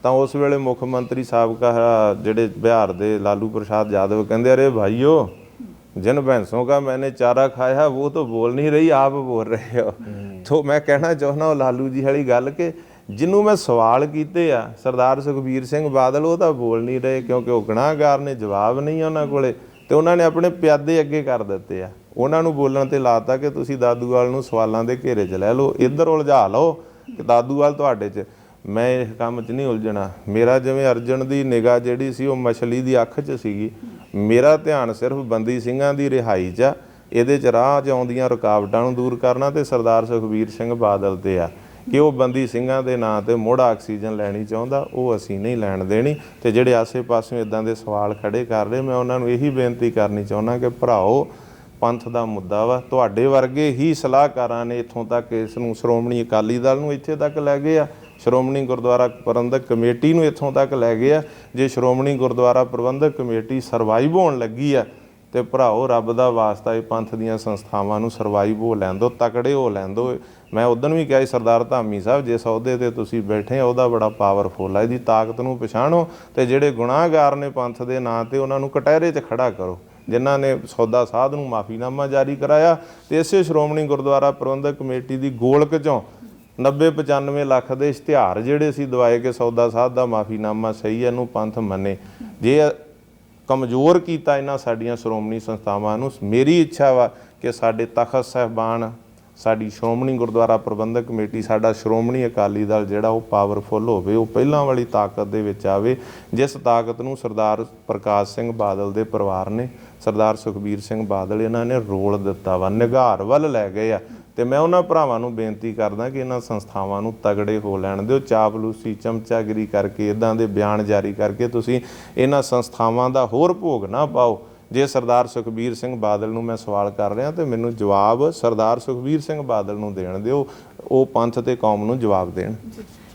ਤਾਂ ਉਸ ਵੇਲੇ ਮੁੱਖ ਮੰਤਰੀ ਸਾਬਕਾ ਜਿਹੜੇ ਬਿਹਾਰ ਦੇ ਲਾਲੂ ਪ੍ਰਸਾਦ यादव ਕਹਿੰਦੇ ਅਰੇ ਭਾਈਓ जिन भैंसों का मैंने चारा खाया वो तो बोल नहीं रही, आप बोल रहे हो। तो मैं कहना चाਹੁੰਦਾ ਉਹ ਲਾਲੂ ਜੀ ਵਾਲੀ ਗੱਲ ਕਿ ਜਿਹਨੂੰ ਮੈਂ ਸਵਾਲ ਕੀਤੇ ਆ ਸਰਦਾਰ ਸੁਖਬੀਰ ਸਿੰਘ ਬਾਦਲ ਉਹ ਤਾਂ ਬੋਲ ਨਹੀਂ ਰਹੇ ਕਿਉਂਕਿ ਉਹ ਗੁਨਾਹਗਾਰ ਨੇ, ਜਵਾਬ ਨਹੀਂ ਉਹਨਾਂ ਕੋਲੇ ਤੇ ਉਹਨਾਂ ਨੇ ਆਪਣੇ ਪਿਆਦੇ ਅੱਗੇ ਕਰ ਦਿੱਤੇ ਆ। ਉਹਨਾਂ ਨੂੰ ਬੋਲਣ ਤੇ ਲਾਤਾ ਕਿ ਤੁਸੀਂ ਦਾਦੂਵਾਲ ਨੂੰ ਸਵਾਲਾਂ ਦੇ ਘੇਰੇ 'ਚ ਲੈ ਲਓ, ਇੱਧਰ ਉਲਝਾ ਲਓ ਕਿ ਦਾਦੂਵਾਲ ਤੁਹਾਡੇ 'ਚ। ਮੈਂ ਇਸ ਕੰਮ 'ਚ ਨਹੀਂ ਉਲਝਣਾ। ਮੇਰਾ ਜਿਵੇਂ ਅਰਜਨ ਦੀ ਨਿਗਾਹ ਜਿਹੜੀ ਸੀ ਉਹ ਮਛਲੀ ਦੀ ਅੱਖ 'ਚ ਸੀਗੀ, ਮੇਰਾ ਧਿਆਨ ਸਿਰਫ ਬੰਦੀ ਸਿੰਘਾਂ ਦੀ ਰਿਹਾਈ 'ਚ ਆ। ਇਹਦੇ 'ਚ ਰਾਹ 'ਚ ਆਉਂਦੀਆਂ ਰੁਕਾਵਟਾਂ ਨੂੰ ਦੂਰ ਕਰਨਾ ਤੇ ਸਰਦਾਰ ਸੁਖਬੀਰ ਸਿੰਘ ਬਾਦਲ ਤੇ ਆ ਕਿ ਉਹ ਬੰਦੀ ਸਿੰਘਾਂ ਦੇ ਨਾਂ ਤੇ ਮੁੜ ਆਕਸੀਜਨ ਲੈਣੀ ਚਾਹੁੰਦਾ, ਉਹ ਅਸੀਂ ਨਹੀਂ ਲੈਣ ਦੇਣੀ। ਤੇ ਜਿਹੜੇ ਆਸੇ-ਪਾਸਿਓਂ ਇੱਦਾਂ ਦੇ ਸਵਾਲ ਖੜੇ ਕਰ ਰਹੇ, ਮੈਂ ਉਹਨਾਂ ਨੂੰ ਇਹੀ ਬੇਨਤੀ ਕਰਨੀ ਚਾਹੁੰਦਾ ਕਿ ਭਰਾਓ ਪੰਥ ਦਾ ਮੁੱਦਾ ਵਾ। ਤੁਹਾਡੇ ਵਰਗੇ ਹੀ ਸਲਾਹਕਾਰਾਂ ਨੇ ਇੱਥੋਂ ਤੱਕ ਇਸ ਨੂੰ ਸ਼੍ਰੋਮਣੀ ਅਕਾਲੀ ਦਲ ਨੂੰ ਇੱਥੇ ਤੱਕ ਲੈ ਗਏ ਆ, ਸ਼੍ਰੋਮਣੀ ਗੁਰਦੁਆਰਾ ਪ੍ਰਬੰਧਕ ਕਮੇਟੀ ਨੂੰ ਇੱਥੋਂ ਤੱਕ ਲੈ ਗਏ ਆ। ਜੇ ਸ਼੍ਰੋਮਣੀ ਗੁਰਦੁਆਰਾ ਪ੍ਰਬੰਧਕ ਕਮੇਟੀ ਸਰਵਾਈਵ ਹੋਣ ਲੱਗੀ ਆ ਤੇ ਭਰਾਓ ਰੱਬ ਦਾ ਵਾਸਤਾ ਇਹ ਪੰਥ ਦੀਆਂ ਸੰਸਥਾਵਾਂ ਨੂੰ ਸਰਵਾਈਵ ਹੋ ਲੈਣ ਦਿਓ, ਤਕੜੇ ਹੋ ਲੈਣ ਦਿਓ। ਮੈਂ ਉਦੋਂ ਵੀ ਕਿਹਾ ਸਰਦਾਰ ਧਾਮੀ ਸਾਹਿਬ ਜਿਸ ਅਹੁਦੇ ਤੇ ਤੁਸੀਂ ਬੈਠੇ ਉਹਦਾ ਬੜਾ ਪਾਵਰਫੁਲ ਹੈ, ਇਹਦੀ ਤਾਕਤ ਨੂੰ ਪਛਾਣੋ ਤੇ ਜਿਹੜੇ ਗੁਨਾਹਗਾਰ ਨੇ ਪੰਥ ਦੇ ਨਾਂ ਤੇ ਉਹਨਾਂ ਨੂੰ ਕਟਹਿਰੇ 'ਚ ਖੜਾ ਕਰੋ। ਜਿਨ੍ਹਾਂ ਨੇ ਸੌਦਾ ਸਾਧ ਨੂੰ ਮਾਫੀਨਾਮਾ ਜਾਰੀ ਕਰਾਇਆ ਤੇ ਇਸੇ ਸ਼੍ਰੋਮਣੀ ਗੁਰਦੁਆਰਾ ਪ੍ਰਬੰਧਕ ਕਮੇਟੀ ਦੀ ਗੋਲਕ 'ਚੋਂ 90-95 ਲੱਖ ਦੇ ਇਸ਼ਤਿਹਾਰ ਜਿਹੜੇ ਸੀ ਦਵਾਏ ਕਿ ਸੌਦਾ ਸਾਧ ਦਾ ਮਾਫੀਨਾਮਾ ਸਹੀ ਹੈ, ਇਹਨੂੰ ਪੰਥ ਮੰਨੇ। ਜੇ ਕਮਜ਼ੋਰ ਕੀਤਾ ਇਹਨਾਂ ਸਾਡੀਆਂ ਸ਼੍ਰੋਮਣੀ ਸੰਸਥਾਵਾਂ ਨੂੰ, ਮੇਰੀ ਇੱਛਾ ਵਾ ਕਿ ਸਾਡੇ ਤਖਤ ਸਾਹਿਬਾਨ, ਸਾਡੀ ਸ਼੍ਰੋਮਣੀ ਗੁਰਦੁਆਰਾ ਪ੍ਰਬੰਧਕ ਕਮੇਟੀ, ਸਾਡਾ ਸ਼੍ਰੋਮਣੀ ਅਕਾਲੀ ਦਲ ਜਿਹੜਾ ਉਹ ਪਾਵਰਫੁੱਲ ਹੋਵੇ, ਉਹ ਪਹਿਲਾਂ ਵਾਲੀ ਤਾਕਤ ਦੇ ਵਿੱਚ ਆਵੇ ਜਿਸ ਤਾਕਤ ਨੂੰ ਸਰਦਾਰ ਪ੍ਰਕਾਸ਼ ਸਿੰਘ ਬਾਦਲ ਦੇ ਪਰਿਵਾਰ ਨੇ, ਸਰਦਾਰ ਸੁਖਬੀਰ ਸਿੰਘ ਬਾਦਲ ਇਹਨਾਂ ਨੇ ਰੋਲ ਦਿੱਤਾ ਵਾ, ਨਿਗਾਰ ਵੱਲ ਲੈ ਗਏ ਆ। ਤੇ ਮੈਂ ਉਹਨਾਂ ਭਰਾਵਾਂ ਨੂੰ ਬੇਨਤੀ ਕਰਦਾ ਕਿ ਇਹਨਾਂ ਸੰਸਥਾਵਾਂ ਨੂੰ ਤਗੜੇ ਹੋ ਲੈਣ ਦਿਓ। ਚਾਪਲੂਸੀ, ਚਮਚਾਗਿਰੀ ਕਰਕੇ, ਇੱਦਾਂ ਦੇ ਬਿਆਨ ਜਾਰੀ ਕਰਕੇ ਤੁਸੀਂ ਇਹਨਾਂ ਸੰਸਥਾਵਾਂ ਦਾ ਹੋਰ ਭੋਗ ਨਾ ਪਾਓ। ਜੇ ਸਰਦਾਰ ਸੁਖਬੀਰ ਸਿੰਘ ਬਾਦਲ ਨੂੰ ਮੈਂ ਸਵਾਲ ਕਰ ਰਿਹਾ ਤੇ ਮੈਨੂੰ ਜਵਾਬ ਸਰਦਾਰ ਸੁਖਬੀਰ ਸਿੰਘ ਬਾਦਲ ਨੂੰ ਦੇਣ ਦਿਓ, ਉਹ ਪੰਥ ਤੇ ਕੌਮ ਨੂੰ ਜਵਾਬ ਦੇਣ।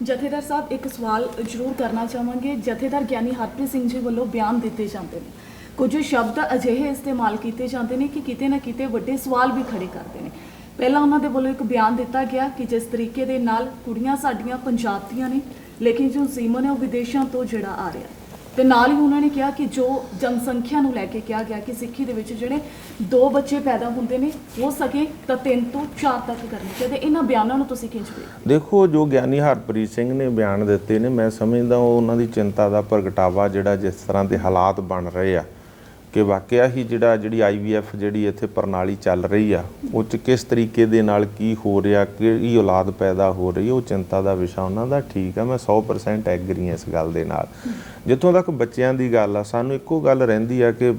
ਜਥੇਦਾਰ ਸਾਹਿਬ, ਇੱਕ ਸਵਾਲ ਜ਼ਰੂਰ ਕਰਨਾ ਚਾਹਾਂਗੇ। ਜਥੇਦਾਰ ਗਿਆਨੀ ਹਰਪ੍ਰੀਤ ਸਿੰਘ ਜੀ ਵੱਲੋਂ ਬਿਆਨ ਦਿੱਤੇ ਜਾਂਦੇ ਨੇ, ਕੁਝ ਸ਼ਬਦ ਅਜਿਹੇ ਇਸਤੇਮਾਲ ਕੀਤੇ ਜਾਂਦੇ ਨੇ ਕਿ ਕਿਤੇ ਨਾ ਕਿਤੇ ਵੱਡੇ ਸਵਾਲ ਵੀ ਖੜੇ ਕਰਦੇ ਨੇ। ਪਹਿਲਾਂ ਉਹਨਾਂ ਦੇ ਵੱਲੋਂ ਇੱਕ ਬਿਆਨ ਦਿੱਤਾ ਗਿਆ ਕਿ ਜਿਸ ਤਰੀਕੇ ਦੇ ਨਾਲ ਕੁੜੀਆਂ ਸਾਡੀਆਂ ਪੰਜਾਬ ਦੀਆਂ ਨੇ ਲੇਕਿਨ ਜੋ ਸੀਮਨ ਹੈ ਉਹ ਵਿਦੇਸ਼ਾਂ ਤੋਂ ਜਿਹੜਾ ਆ ਰਿਹਾ, ਤੇ ਨਾਲ ਹੀ ਉਹਨਾਂ ਨੇ ਕਿਹਾ ਕਿ ਜੋ ਜਨਸੰਖਿਆ ਨੂੰ ਲੈ ਕੇ ਕਿਹਾ ਗਿਆ ਕਿ ਸਿੱਖੀ ਦੇ ਵਿੱਚ ਜਿਹੜੇ 2 ਬੱਚੇ ਪੈਦਾ ਹੁੰਦੇ ਨੇ ਹੋ ਸਕੇ ਤਾਂ 3 ਤੋਂ 4 ਤੱਕ ਕਰਨੇ ਚਾਹੀਦੇ। ਇਹਨਾਂ ਬਿਆਨਾਂ ਨੂੰ ਤੁਸੀਂ ਕਿਵੇਂ ਦੇਖਦੇ?
ਦੇਖੋ, ਜੋ ਗਿਆਨੀ ਹਰਪ੍ਰੀਤ ਸਿੰਘ ਨੇ ਬਿਆਨ ਦਿੱਤੇ ਨੇ, ਮੈਂ ਸਮਝਦਾ ਉਹ ਉਹਨਾਂ ਦੀ ਚਿੰਤਾ ਦਾ ਪ੍ਰਗਟਾਵਾ ਜਿਹੜਾ ਜਿਸ ਤਰ੍ਹਾਂ ਦੇ ਹਾਲਾਤ ਬਣ ਰਹੇ ਆ ਕਿ ਵਾਕਿਆ ਹੀ ਜਿਹੜੀ IVF ਜਿਹੜੀ ਇੱਥੇ ਪ੍ਰਣਾਲੀ ਚੱਲ ਰਹੀ ਆ ਉਹ 'ਚ ਕਿਸ ਤਰੀਕੇ ਦੇ ਨਾਲ ਕੀ ਹੋ ਰਿਹਾ, ਕਿਹੜੀ ਔਲਾਦ ਪੈਦਾ ਹੋ ਰਹੀ, ਉਹ ਚਿੰਤਾ ਦਾ ਵਿਸ਼ਾ ਉਹਨਾਂ ਦਾ। ਠੀਕ ਆ, ਮੈਂ 100% ਐਗਰੀ ਹਾਂ ਇਸ ਗੱਲ ਦੇ ਨਾਲ। ਜਿੱਥੋਂ ਤੱਕ ਬੱਚਿਆਂ ਦੀ ਗੱਲ ਆ, ਸਾਨੂੰ ਇੱਕੋ ਗੱਲ ਰਹਿੰਦੀ ਆ ਕਿ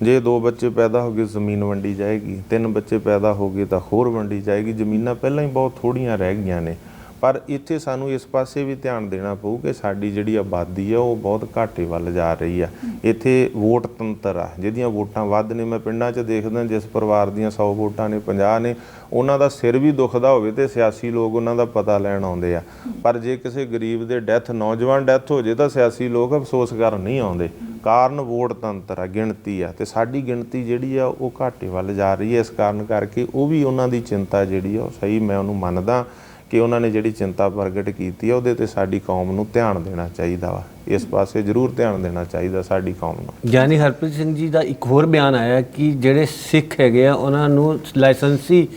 ਜੇ 2 ਬੱਚੇ ਪੈਦਾ ਹੋ ਗਏ ਜ਼ਮੀਨ ਵੰਡੀ ਜਾਏਗੀ, 3 ਬੱਚੇ ਪੈਦਾ ਹੋ ਗਏ ਤਾਂ ਹੋਰ ਵੰਡੀ ਜਾਏਗੀ। ਜ਼ਮੀਨਾਂ ਪਹਿਲਾਂ ਹੀ ਬਹੁਤ ਥੋੜ੍ਹੀਆਂ ਰਹਿ ਗਈਆਂ ਨੇ। ਪਰ ਇੱਥੇ ਸਾਨੂੰ ਇਸ ਪਾਸੇ ਵੀ ਧਿਆਨ ਦੇਣਾ ਪਊ ਕਿ ਸਾਡੀ ਜਿਹੜੀ ਆਬਾਦੀ ਆ ਉਹ ਬਹੁਤ ਘਾਟੇ ਵੱਲ ਜਾ ਰਹੀ ਆ। ਇੱਥੇ ਵੋਟ ਤੰਤਰ ਆ, ਜਿਹਦੀਆਂ ਵੋਟਾਂ ਵੱਧ ਨੇ। ਮੈਂ ਪਿੰਡਾਂ 'ਚ ਦੇਖਦਾ ਜਿਸ ਪਰਿਵਾਰ ਦੀਆਂ 100 ਵੋਟਾਂ ਨੇ, 50 ਨੇ, ਉਹਨਾਂ ਦਾ ਸਿਰ ਵੀ ਦੁਖਦਾ ਹੋਵੇ ਤੇ ਸਿਆਸੀ ਲੋਕ ਉਹਨਾਂ ਦਾ ਪਤਾ ਲੈਣ ਆਉਂਦੇ ਆ। ਪਰ ਜੇ ਕਿਸੇ ਗਰੀਬ ਦੇ ਨੌਜਵਾਨ ਡੈਥ ਹੋ ਜੇ ਤਾਂ ਸਿਆਸੀ ਲੋਕ ਅਫਸੋਸ ਕਰਨ ਨਹੀਂ ਆਉਂਦੇ। ਕਾਰਨ ਵੋਟ ਤੰਤਰ ਆ, ਗਿਣਤੀ ਆ, ਤੇ ਸਾਡੀ ਗਿਣਤੀ ਜਿਹੜੀ ਆ ਉਹ ਘਾਟੇ ਵੱਲ ਜਾ ਰਹੀ ਹੈ। ਇਸ ਕਾਰਨ ਕਰਕੇ ਉਹ ਵੀ ਉਹਨਾਂ ਦੀ ਚਿੰਤਾ ਜਿਹੜੀ ਆ ਉਹ ਸਹੀ, ਮੈਂ ਉਹਨੂੰ ਮੰਨਦਾ ਕਿ ਉਹਨਾਂ ਨੇ ਜਿਹੜੀ ਚਿੰਤਾ ਪ੍ਰਗਟ ਕੀਤੀ ਆ ਉਹਦੇ ਤੇ ਸਾਡੀ ਕੌਮ ਨੂੰ ਧਿਆਨ ਦੇਣਾ ਚਾਹੀਦਾ ਵਾ। ਇਸ ਪਾਸੇ ਜ਼ਰੂਰ ਧਿਆਨ ਦੇਣਾ ਚਾਹੀਦਾ ਸਾਡੀ ਕੌਮ ਨੂੰ।
ਗਿਆਨੀ ਹਰਪ੍ਰੀਤ ਸਿੰਘ ਜੀ ਦਾ ਇੱਕ ਹੋਰ ਬਿਆਨ ਆਇਆ ਕਿ ਜਿਹੜੇ ਸਿੱਖ ਹੈਗੇ ਆ ਉਹਨਾਂ ਨੂੰ ਲਾਇਸੈਂਸੀ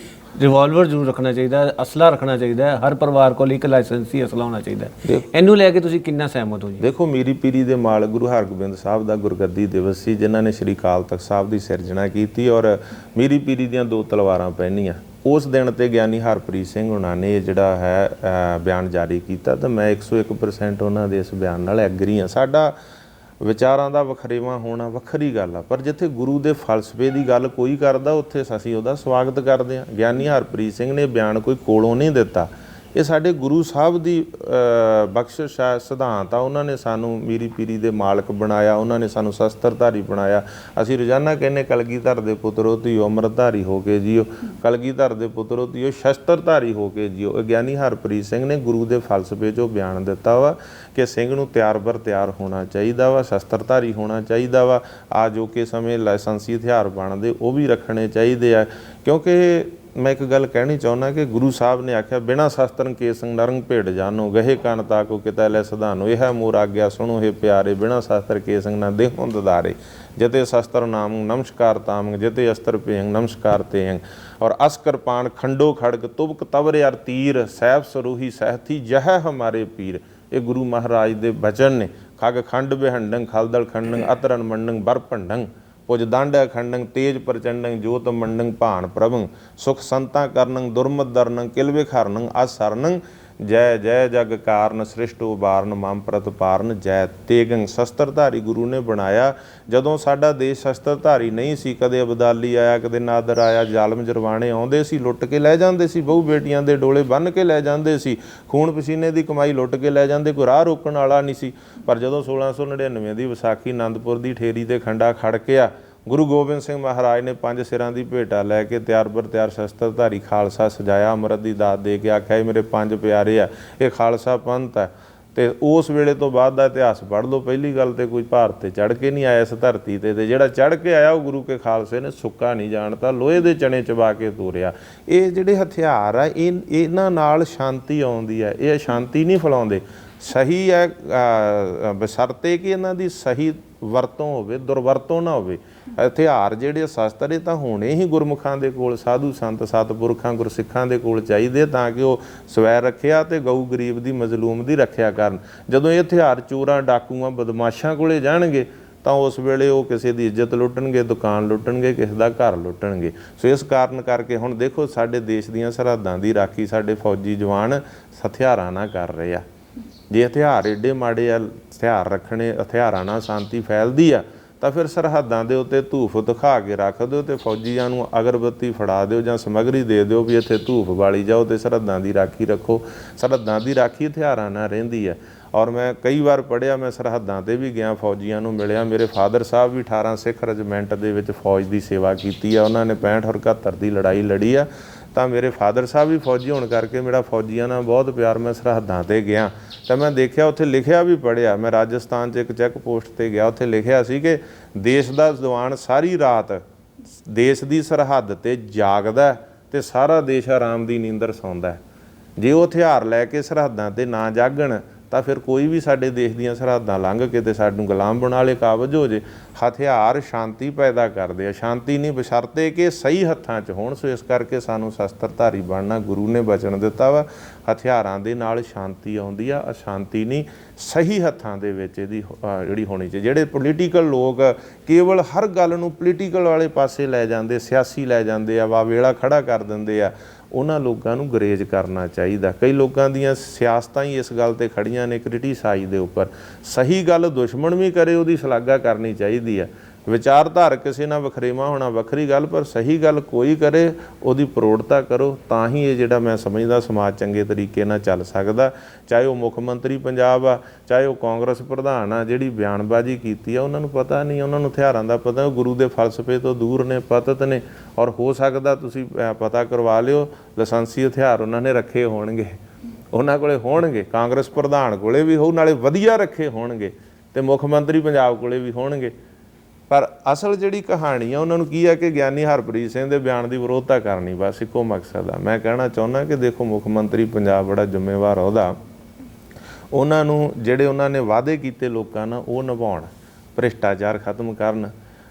ਰਿਵਾਲਵਰ ਜ਼ਰੂਰ ਰੱਖਣਾ ਚਾਹੀਦਾ, ਅਸਲਾ ਰੱਖਣਾ ਚਾਹੀਦਾ ਹੈ, ਹਰ ਪਰਿਵਾਰ ਕੋਲ ਇੱਕ ਲਾਇਸੈਂਸੀ ਅਸਲਾ ਹੋਣਾ ਚਾਹੀਦਾ ਹੈ। ਇਹਨੂੰ ਲੈ ਕੇ ਤੁਸੀਂ ਕਿੰਨਾ ਸਹਿਮਤ ਹੋ ਜੀ?
ਦੇਖੋ, ਮੀਰੀ ਪੀਰੀ ਦੇ ਮਾਲ ਗੁਰੂ ਹਰਗੋਬਿੰਦ ਸਾਹਿਬ ਦਾ ਗੁਰਗੱਦੀ ਦਿਵਸ ਸੀ, ਜਿਨ੍ਹਾਂ ਨੇ ਸ਼੍ਰੀ ਅਕਾਲ ਤਖਤ ਸਾਹਿਬ ਦੀ ਸਿਰਜਣਾ ਕੀਤੀ ਔਰ ਮੀਰੀ ਪੀਰੀ ਦੀਆਂ 2 ਤਲਵਾਰਾਂ ਪਹਿਨੀਆਂ। ਉਸ ਦਿਨ ਤੇ ਗਿਆਨੀ ਹਰਪ੍ਰੀਤ ਸਿੰਘ ਉਹਨਾਂ ਨੇ ਜਿਹੜਾ ਹੈ ਬਿਆਨ ਜਾਰੀ ਕੀਤਾ, ਤਾਂ ਮੈਂ 101% ਉਹਨਾਂ ਦੇ ਇਸ ਬਿਆਨ ਨਾਲ ਐਗਰੀ ਹਾਂ। ਸਾਡਾ ਵਿਚਾਰਾਂ ਦਾ ਵਖਰੇਵਾਂ ਹੋਣਾ ਵੱਖਰੀ ਗੱਲ ਆ, ਪਰ ਜਿੱਥੇ ਗੁਰੂ ਦੇ ਫਲਸਫੇ ਦੀ ਗੱਲ ਕੋਈ ਕਰਦਾ ਉੱਥੇ ਅਸੀਂ ਉਹਦਾ ਸਵਾਗਤ ਕਰਦੇ ਹਾਂ। ਗਿਆਨੀ ਹਰਪ੍ਰੀਤ ਸਿੰਘ ਨੇ ਬਿਆਨ ਕੋਈ ਕੋਲੋਂ ਨਹੀਂ ਦਿੱਤਾ, ਇਹ ਸਾਡੇ ਗੁਰੂ ਸਾਹਿਬ ਦੀ ਬਖਸ਼ਿਸ਼ ਹੈ, ਸਿਧਾਂਤ ਆ। ਉਹਨਾਂ ਨੇ ਸਾਨੂੰ ਮੀਰੀ ਪੀਰੀ ਦੇ ਮਾਲਕ ਬਣਾਇਆ, ਉਹਨਾਂ ਨੇ ਸਾਨੂੰ ਸ਼ਸਤਰਧਾਰੀ ਬਣਾਇਆ। ਅਸੀਂ ਰੋਜ਼ਾਨਾ ਕਹਿੰਦੇ ਕਲਗੀਧਰ ਦੇ ਪੁੱਤਰੋ ਧੀਓ ਅੰਮ੍ਰਿਤਧਾਰੀ ਹੋ ਕੇ ਜੀਓ, ਕਲਗੀਧਰ ਦੇ ਪੁੱਤਰੋ ਧੀਓ ਸ਼ਸਤਰਧਾਰੀ ਹੋ ਕੇ ਜੀਓ। ਗਿਆਨੀ ਹਰਪ੍ਰੀਤ ਸਿੰਘ ਨੇ ਗੁਰੂ ਦੇ ਫਲਸਫੇ 'ਚੋਂ ਬਿਆਨ ਦਿੱਤਾ ਵਾ ਕਿ ਸਿੰਘ ਨੂੰ ਤਿਆਰ ਬਰ ਤਿਆਰ ਹੋਣਾ ਚਾਹੀਦਾ ਵਾ, ਸ਼ਸਤਰਧਾਰੀ ਹੋਣਾ ਚਾਹੀਦਾ ਵਾ। ਆ ਜੋ ਕਿ ਸਮੇਂ ਲਾਇਸੈਂਸੀ ਹਥਿਆਰ ਬਣਦੇ ਉਹ ਵੀ ਰੱਖਣੇ ਚਾਹੀਦੇ ਆ। ਕਿਉਂਕਿ ਮੈਂ ਇੱਕ ਗੱਲ ਕਹਿਣੀ ਚਾਹੁੰਦਾ ਕਿ ਗੁਰੂ ਸਾਹਿਬ ਨੇ ਆਖਿਆ, ਬਿਨਾਂ ਸ਼ਸਤਰਨ ਕੇਸੰ ਨਰੰਗ ਭੇਡ ਜਾਨੋ, ਗਹੇ ਕਨ ਤਾਕੋ ਕਿਤੈ ਲੈ ਸਧਾਨੋ, ਇਹ ਮੋਰ ਆਗਿਆ ਸੁਣੋ ਹੇ ਪਿਆਰੇ, ਬਿਨਾਂ ਸ਼ਸਤਰ ਕੇਸੰ ਨਾ ਦੇਹੋਂ ਦਦਾਰੇ, ਜਤੇ ਸ਼ਸਤਰ ਨਾਮ ਨਮਸਕਾਰ ਤਾਮੰਗ, ਜਤੇ ਅਸਤਰ ਪੇਹੰਗ ਨਮਸਕਾਰ ਤੇਹੰਗ, ਔਰ ਅਸਕਰ ਪਾਣ ਖੰਡੋ ਖੜਗ ਤੁਬਕ ਤਵਰ ਅਰ ਤੀਰ, ਸੈਫ ਸਰੂਹੀ ਸਹਿਥੀ ਜਹ ਹਮਾਰੇ ਪੀਰ। ਇਹ ਗੁਰੂ ਮਹਾਰਾਜ ਦੇ ਬਚਨ ਨੇ। ਖਗ ਖੰਡ ਬਿਹੰਡੰ ਖਲਦਲ ਖੰਡੰ ਅਤਰਨ ਮੰਡੰ ਬਰ ਭੰਡੰ, ਪੁਜ ਦੰਡ ਅਖੰਡੰ ਤੇਜ ਪ੍ਰਚੰਡੰ ਜੋਤ ਮੰਡੰ ਭਾਣ ਪ੍ਰਭੰ, ਸੁਖ ਸੰਤਾ ਕਰਨੰ ਦੁਰਮਤ ਦਰਨੰ ਕਿਲਵੇ ਖਰਨੰ ਅਸਰਨੰ, ਜੈ ਜੈ ਜਗ ਕਾਰਨ ਸ੍ਰਿਸ਼ਟ ਉਬਾਰਨ ਮਮ ਪ੍ਰਤਪਾਰਨ ਜੈ ਤੇਗੰ। ਸ਼ਸਤਰਧਾਰੀ ਗੁਰੂ ਨੇ ਬਣਾਇਆ। ਜਦੋਂ ਸਾਡਾ ਦੇਸ਼ ਸ਼ਸਤਰਧਾਰੀ ਨਹੀਂ ਸੀ, ਕਦੇ ਅਬਦਾਲੀ ਆਇਆ, ਕਦੇ ਨਾਦਰ ਆਇਆ, ਜ਼ਾਲਮ ਜਰਵਾਣੇ ਆਉਂਦੇ ਸੀ, ਲੁੱਟ ਕੇ ਲੈ ਜਾਂਦੇ ਸੀ, ਬਹੂ ਬੇਟੀਆਂ ਦੇ ਡੋਲੇ ਬੰਨ੍ਹ ਕੇ ਲੈ ਜਾਂਦੇ ਸੀ, ਖੂਨ ਪਸੀਨੇ ਦੀ ਕਮਾਈ ਲੁੱਟ ਕੇ ਲੈ ਜਾਂਦੇ, ਕੋਈ ਰਾਹ ਰੋਕਣ ਵਾਲਾ ਨਹੀਂ ਸੀ। ਪਰ ਜਦੋਂ 1699 ਦੀ ਵਿਸਾਖੀ ਆਨੰਦਪੁਰ ਦੀ ਠੇਰੀ ਤੇ ਖੰਡਾ ਖੜਕਿਆ, ਗੁਰੂ ਗੋਬਿੰਦ ਸਿੰਘ ਮਹਾਰਾਜ ਨੇ 5 ਸਿਰਾਂ ਦੀ ਭੇਟਾ ਲੈ ਕੇ ਤਿਆਰ ਬਰ ਤਿਆਰ ਸ਼ਸਤਰਧਾਰੀ ਖਾਲਸਾ ਸਜਾਇਆ, ਅੰਮ੍ਰਿਤ ਦੀ ਦਾਤ ਦੇ ਕੇ ਆਖਿਆ ਇਹ ਮੇਰੇ 5 ਪਿਆਰੇ ਆ, ਇਹ ਖਾਲਸਾ ਪੰਥ ਹੈ। ਤੇ ਉਸ ਵੇਲੇ ਤੋਂ ਬਾਅਦ ਦਾ ਇਤਿਹਾਸ ਪੜ੍ਹ ਲਓ। ਪਹਿਲੀ ਗੱਲ ਤੇ ਕੋਈ ਭਾਰਤ ਤੇ ਚੜ੍ਹ ਕੇ ਨਹੀਂ ਆਇਆ ਇਸ ਧਰਤੀ ਤੇ ਜਿਹੜਾ ਚੜ੍ਹ ਕੇ ਆਇਆ ਉਹ ਗੁਰੂ ਕੇ ਖਾਲਸੇ ਨੇ ਸੁੱਕਾ ਨਹੀਂ ਜਾਣਤਾ, ਲੋਹੇ ਦੇ ਚਣੇ ਚਬਾ ਕੇ ਤੋਰਿਆ। ਇਹ ਜਿਹੜੇ ਹਥਿਆਰ ਆ ਇਹਨਾਂ ਨਾਲ ਸ਼ਾਂਤੀ ਆਉਂਦੀ ਹੈ, ਇਹ ਸ਼ਾਂਤੀ ਨਹੀਂ ਫੈਲਾਉਂਦੇ। ਸਹੀ ਹੈ ਬਸ਼ਰਤੇ ਕਿ ਇਹਨਾਂ ਦੀ ਸਹੀ ਵਰਤੋਂ ਹੋਵੇ, ਦੁਰਵਰਤੋਂ ਨਾ ਹੋਵੇ। ਹਥਿਆਰ ਜਿਹੜੇ ਸ਼ਸਤਰ ਇਹ ਤਾਂ ਹੋਣੇ ਹੀ ਗੁਰਮੁਖਾਂ ਦੇ ਕੋਲ, ਸਾਧੂ ਸੰਤ ਸਤਿਪੁਰਖਾਂ ਗੁਰਸਿੱਖਾਂ ਦੇ ਕੋਲ ਚਾਹੀਦੇ, ਤਾਂ ਕਿ ਉਹ ਸਵੈ ਰੱਖਿਆ ਤੇ ਗਊ ਗਰੀਬ ਦੀ ਮਜ਼ਲੂਮ ਦੀ ਰੱਖਿਆ ਕਰਨ। ਜਦੋਂ ਇਹ ਹਥਿਆਰ ਚੋਰਾਂ ਡਾਕੂਆਂ ਬਦਮਾਸ਼ਾਂ ਕੋਲੇ ਜਾਣਗੇ ਤਾਂ ਉਸ ਵੇਲੇ ਉਹ ਕਿਸੇ ਦੀ ਇੱਜ਼ਤ ਲੁੱਟਣਗੇ, ਦੁਕਾਨ ਲੁੱਟਣਗੇ, ਕਿਸੇ ਦਾ ਘਰ ਲੁੱਟਣਗੇ। ਸੋ ਇਸ ਕਾਰਨ ਕਰਕੇ ਹੁਣ ਦੇਖੋ ਸਾਡੇ ਦੇਸ਼ ਦੀਆਂ ਸਰਹੱਦਾਂ ਦੀ ਰਾਖੀ ਸਾਡੇ ਫੌਜੀ ਜਵਾਨ ਹਥਿਆਰਾਂ ਨਾਲ ਕਰ ਰਹੇ ਆ। ਜੇ ਹਥਿਆਰ ਏਡੇ ਮਾੜੇ ਆ, ਹਥਿਆਰ ਰੱਖਣੇ, ਹਥਿਆਰਾਂ ਨਾਲ ਸ਼ਾਂਤੀ ਫੈਲਦੀ ਆ, ਤਾਂ ਫਿਰ ਸਰਹੱਦਾਂ ਦੇ ਉੱਤੇ ਧੂਫ ਦਿਖਾ ਕੇ ਰੱਖ ਦਿਓ ਤੇ ਫੌਜੀਆਂ ਨੂੰ ਅਗਰਬੱਤੀ ਫੜਾ ਦਿਓ ਜਾਂ ਸਮੱਗਰੀ ਦੇ ਦਿਓ ਵੀ ਇੱਥੇ ਧੂਫ ਬਾਲੀ ਜਾਓ ਤੇ ਸਰਹੱਦਾਂ ਦੀ ਰਾਖੀ ਰੱਖੋ। ਸਰਹੱਦਾਂ ਦੀ ਰਾਖੀ ਹਥਿਆਰਾਂ ਨਾਲ ਰਹਿੰਦੀ ਹੈ। ਔਰ ਮੈਂ ਕਈ ਵਾਰ ਪੜ੍ਹਿਆ, ਮੈਂ ਸਰਹੱਦਾਂ 'ਤੇ ਵੀ ਗਿਆ, ਫੌਜੀਆਂ ਨੂੰ ਮਿਲਿਆ। ਮੇਰੇ ਫਾਦਰ ਸਾਹਿਬ ਵੀ 18 ਸਿੱਖ ਰੈਜੀਮੈਂਟ ਦੇ ਵਿੱਚ ਫੌਜ ਦੀ ਸੇਵਾ ਕੀਤੀ ਆ, ਉਹਨਾਂ ਨੇ 65 ਔਰ 71 ਦੀ ਲੜਾਈ ਲੜੀ ਆ। ਤਾਂ ਮੇਰੇ ਫਾਦਰ ਸਾਹਿਬ ਵੀ ਫੌਜੀ ਹੋਣ ਕਰਕੇ ਮੇਰਾ ਫੌਜੀਆਂ ਨਾਲ ਬਹੁਤ ਪਿਆਰ। ਮੈਂ ਸਰਹੱਦਾਂ 'ਤੇ ਗਿਆ ਤਾਂ ਮੈਂ ਦੇਖਿਆ, ਉੱਥੇ ਲਿਖਿਆ ਵੀ ਪੜ੍ਹਿਆ। ਮੈਂ ਰਾਜਸਥਾਨ 'ਚ ਇੱਕ ਚੈੱਕ ਪੋਸਟ 'ਤੇ ਗਿਆ, ਉੱਥੇ ਲਿਖਿਆ ਸੀ ਕਿ ਦੇਸ਼ ਦਾ ਜਵਾਨ ਸਾਰੀ ਰਾਤ ਦੇਸ਼ ਦੀ ਸਰਹੱਦ 'ਤੇ ਜਾਗਦਾ ਤੇ ਸਾਰਾ ਦੇਸ਼ ਆਰਾਮ ਦੀ ਨੀਂਦਰ ਸੌਂਦਾ। ਜੇ ਉਹ ਹਥਿਆਰ ਲੈ ਕੇ ਸਰਹੱਦਾਂ 'ਤੇ ਨਾ ਜਾਗਣ ਤਾਂ ਫਿਰ ਕੋਈ ਵੀ ਸਾਡੇ ਦੇਸ਼ ਦੀਆਂ ਸਰਹੱਦਾਂ ਲੰਘ ਕੇ ਤੇ ਸਾਨੂੰ ਗੁਲਾਮ ਬਣਾ ਲੇ, ਕਾਬਜ ਹੋ ਜੇ। ਹਥਿਆਰ ਸ਼ਾਂਤੀ ਪੈਦਾ ਕਰਦੇ ਆ, ਸ਼ਾਂਤੀ ਨਹੀਂ, ਬਸ਼ਰਤੇ ਕਿ ਸਹੀ ਹੱਥਾਂ 'ਚ ਹੋਣ। ਸੋ ਇਸ ਕਰਕੇ ਸਾਨੂੰ ਸ਼ਸਤਰਧਾਰੀ ਬਣਨਾ ਗੁਰੂ ਨੇ ਬਚਨ ਦਿੱਤਾ ਵਾ। ਹਥਿਆਰਾਂ ਦੇ ਨਾਲ ਸ਼ਾਂਤੀ ਆਉਂਦੀ ਆ, ਅਸ਼ਾਂਤੀ ਨਹੀਂ। ਸਹੀ ਹੱਥਾਂ ਦੇ ਵਿੱਚ ਇਹਦੀ ਜਿਹੜੀ ਹੋਣੀ ਚਾਹੀਦੀ। ਜਿਹੜੇ ਪੋਲੀਟੀਕਲ ਲੋਕ ਕੇਵਲ ਹਰ ਗੱਲ ਨੂੰ ਪੋਲੀਟੀਕਲ ਵਾਲੇ ਪਾਸੇ ਲੈ ਜਾਂਦੇ, ਸਿਆਸੀ ਲੈ ਜਾਂਦੇ ਆ, ਵਾ ਵੇਲਾ ਖੜਾ ਕਰ ਦਿੰਦੇ ਆ, ਉਹਨਾਂ ਲੋਕਾਂ ਨੂੰ ਗਰੇਜ ਕਰਨਾ ਚਾਹੀਦਾ। ਕਈ ਲੋਕਾਂ ਦੀਆਂ ਸਿਆਸਤਾਂ ਹੀ ਇਸ ਗੱਲ 'ਤੇ ਖੜੀਆਂ ਨੇ, ਕ੍ਰਿਟੀਸਾਈਜ਼ ਦੇ ਉੱਪਰ। ਸਹੀ ਗੱਲ ਦੁਸ਼ਮਣ ਵੀ ਕਰੇ ਉਹਦੀ ਸ਼ਲਾਘਾ ਕਰਨੀ ਚਾਹੀਦੀ ਆ। ਵਿਚਾਰਧਾਰ ਕਿਸੇ ਨਾਲ ਵਖਰੇਵਾਂ ਹੋਣਾ ਵੱਖਰੀ ਗੱਲ, ਪਰ ਸਹੀ ਗੱਲ ਕੋਈ ਕਰੇ, ਉਹਦੀ ਪ੍ਰੋੜਤਾ ਕਰੋ, ਤਾਂ ਹੀ ਇਹ ਜਿਹੜਾ ਮੈਂ ਸਮਝਦਾ ਸਮਾਜ ਚੰਗੇ ਤਰੀਕੇ ਨਾਲ ਚੱਲ ਸਕਦਾ। ਚਾਹੇ ਉਹ ਮੁੱਖ ਮੰਤਰੀ ਪੰਜਾਬ ਆ, ਚਾਹੇ ਉਹ ਕਾਂਗਰਸ ਪ੍ਰਧਾਨ ਆ, ਜਿਹੜੀ ਬਿਆਨਬਾਜ਼ੀ ਕੀਤੀ ਆ ਉਹਨਾਂ ਨੂੰ ਪਤਾ ਨਹੀਂ, ਉਹਨਾਂ ਨੂੰ ਹਥਿਆਰਾਂ ਦਾ ਪਤਾ, ਉਹ ਗੁਰੂ ਦੇ ਫਲਸਫੇ ਤੋਂ ਦੂਰ ਨੇ, ਪਤਿਤ ਨੇ। ਔਰ ਹੋ ਸਕਦਾ ਤੁਸੀਂ ਪਤਾ ਕਰਵਾ ਲਿਓ, ਲਾਇਸੈਂਸੀ ਹਥਿਆਰ ਉਹਨਾਂ ਨੇ ਰੱਖੇ ਹੋਣਗੇ, ਉਹਨਾਂ ਕੋਲੇ ਹੋਣਗੇ, ਕਾਂਗਰਸ ਪ੍ਰਧਾਨ ਕੋਲੇ ਵੀ ਹੋਊ, ਨਾਲੇ ਵਧੀਆ ਰੱਖੇ ਹੋਣਗੇ, ਤੇ ਮੁੱਖ ਮੰਤਰੀ ਪੰਜਾਬ ਕੋਲੇ ਵੀ ਹੋਣਗੇ। ਪਰ ਅਸਲ ਜਿਹੜੀ ਕਹਾਣੀ ਆ ਉਹਨਾਂ ਨੂੰ ਕੀ ਆ ਕਿ ਗਿਆਨੀ ਹਰਪ੍ਰੀਤ ਸਿੰਘ ਦੇ ਬਿਆਨ ਦੀ ਵਿਰੋਧਤਾ ਕਰਨੀ, ਬਸ ਇੱਕੋ ਮਕਸਦ ਆ। ਮੈਂ ਕਹਿਣਾ ਚਾਹੁੰਦਾ ਕਿ ਦੇਖੋ, ਮੁੱਖ ਮੰਤਰੀ ਪੰਜਾਬ ਬੜਾ ਜ਼ਿੰਮੇਵਾਰ ਅਹੁਦਾ, ਉਹਨਾਂ ਨੂੰ ਜਿਹੜੇ ਉਹਨਾਂ ਨੇ ਵਾਅਦੇ ਕੀਤੇ ਲੋਕਾਂ ਨਾਲ ਉਹ ਨਿਭਾਉਣ, ਭ੍ਰਿਸ਼ਟਾਚਾਰ ਖਤਮ ਕਰਨ,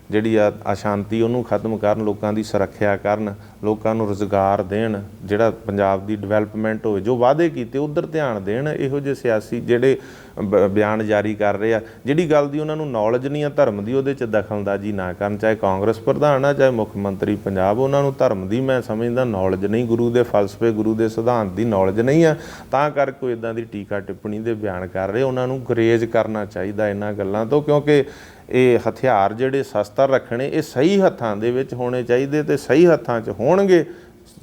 ਜਿਹੜੀ ਆ ਅਸ਼ਾਂਤੀ ਉਹਨੂੰ ਖਤਮ ਕਰਨ, ਲੋਕਾਂ ਦੀ ਸੁਰੱਖਿਆ ਕਰਨ, ਲੋਕਾਂ ਨੂੰ ਰੁਜ਼ਗਾਰ ਦੇਣ, ਜਿਹੜਾ ਪੰਜਾਬ ਦੀ ਡਿਵੈਲਪਮੈਂਟ ਹੋਵੇ, ਜੋ ਵਾਅਦੇ ਕੀਤੇ ਉੱਧਰ ਧਿਆਨ ਦੇਣ। ਇਹੋ ਜਿਹੇ ਸਿਆਸੀ ਜਿਹੜੇ ਬਿਆਨ ਜਾਰੀ ਕਰ ਰਹੇ ਆ, ਜਿਹੜੀ ਗੱਲ ਦੀ ਉਹਨਾਂ ਨੂੰ ਨੌਲੇਜ ਨਹੀਂ ਆ ਧਰਮ ਦੀ, ਉਹਦੇ 'ਚ ਦਖਲਅੰਦਾਜ਼ੀ ਨਾ ਕਰਨ। ਚਾਹੇ ਕਾਂਗਰਸ ਪ੍ਰਧਾਨ ਆ, ਚਾਹੇ ਮੁੱਖ ਮੰਤਰੀ ਪੰਜਾਬ, ਉਹਨਾਂ ਨੂੰ ਧਰਮ ਦੀ ਮੈਂ ਸਮਝਦਾ ਨੌਲੇਜ ਨਹੀਂ, ਗੁਰੂ ਦੇ ਫਲਸਫੇ, ਗੁਰੂ ਦੇ ਸਿਧਾਂਤ ਦੀ ਨੌਲੇਜ ਨਹੀਂ ਆ, ਤਾਂ ਕਰਕੇ ਉਹ ਇੱਦਾਂ ਦੀ ਟੀਕਾ ਟਿੱਪਣੀ ਦੇ ਬਿਆਨ ਕਰ ਰਹੇ। ਉਹਨਾਂ ਨੂੰ ਗੁਰੇਜ਼ ਕਰਨਾ ਚਾਹੀਦਾ ਇਹਨਾਂ ਗੱਲਾਂ ਤੋਂ, ਕਿਉਂਕਿ ਇਹ ਹਥਿਆਰ ਜਿਹੜੇ ਸ਼ਸਤਰ ਰੱਖਣੇ ਇਹ ਸਹੀ ਹੱਥਾਂ ਦੇ ਵਿੱਚ ਹੋਣੇ ਚਾਹੀਦੇ, ਤੇ ਸਹੀ ਹੱਥਾਂ 'ਚ ਹੋਣਗੇ,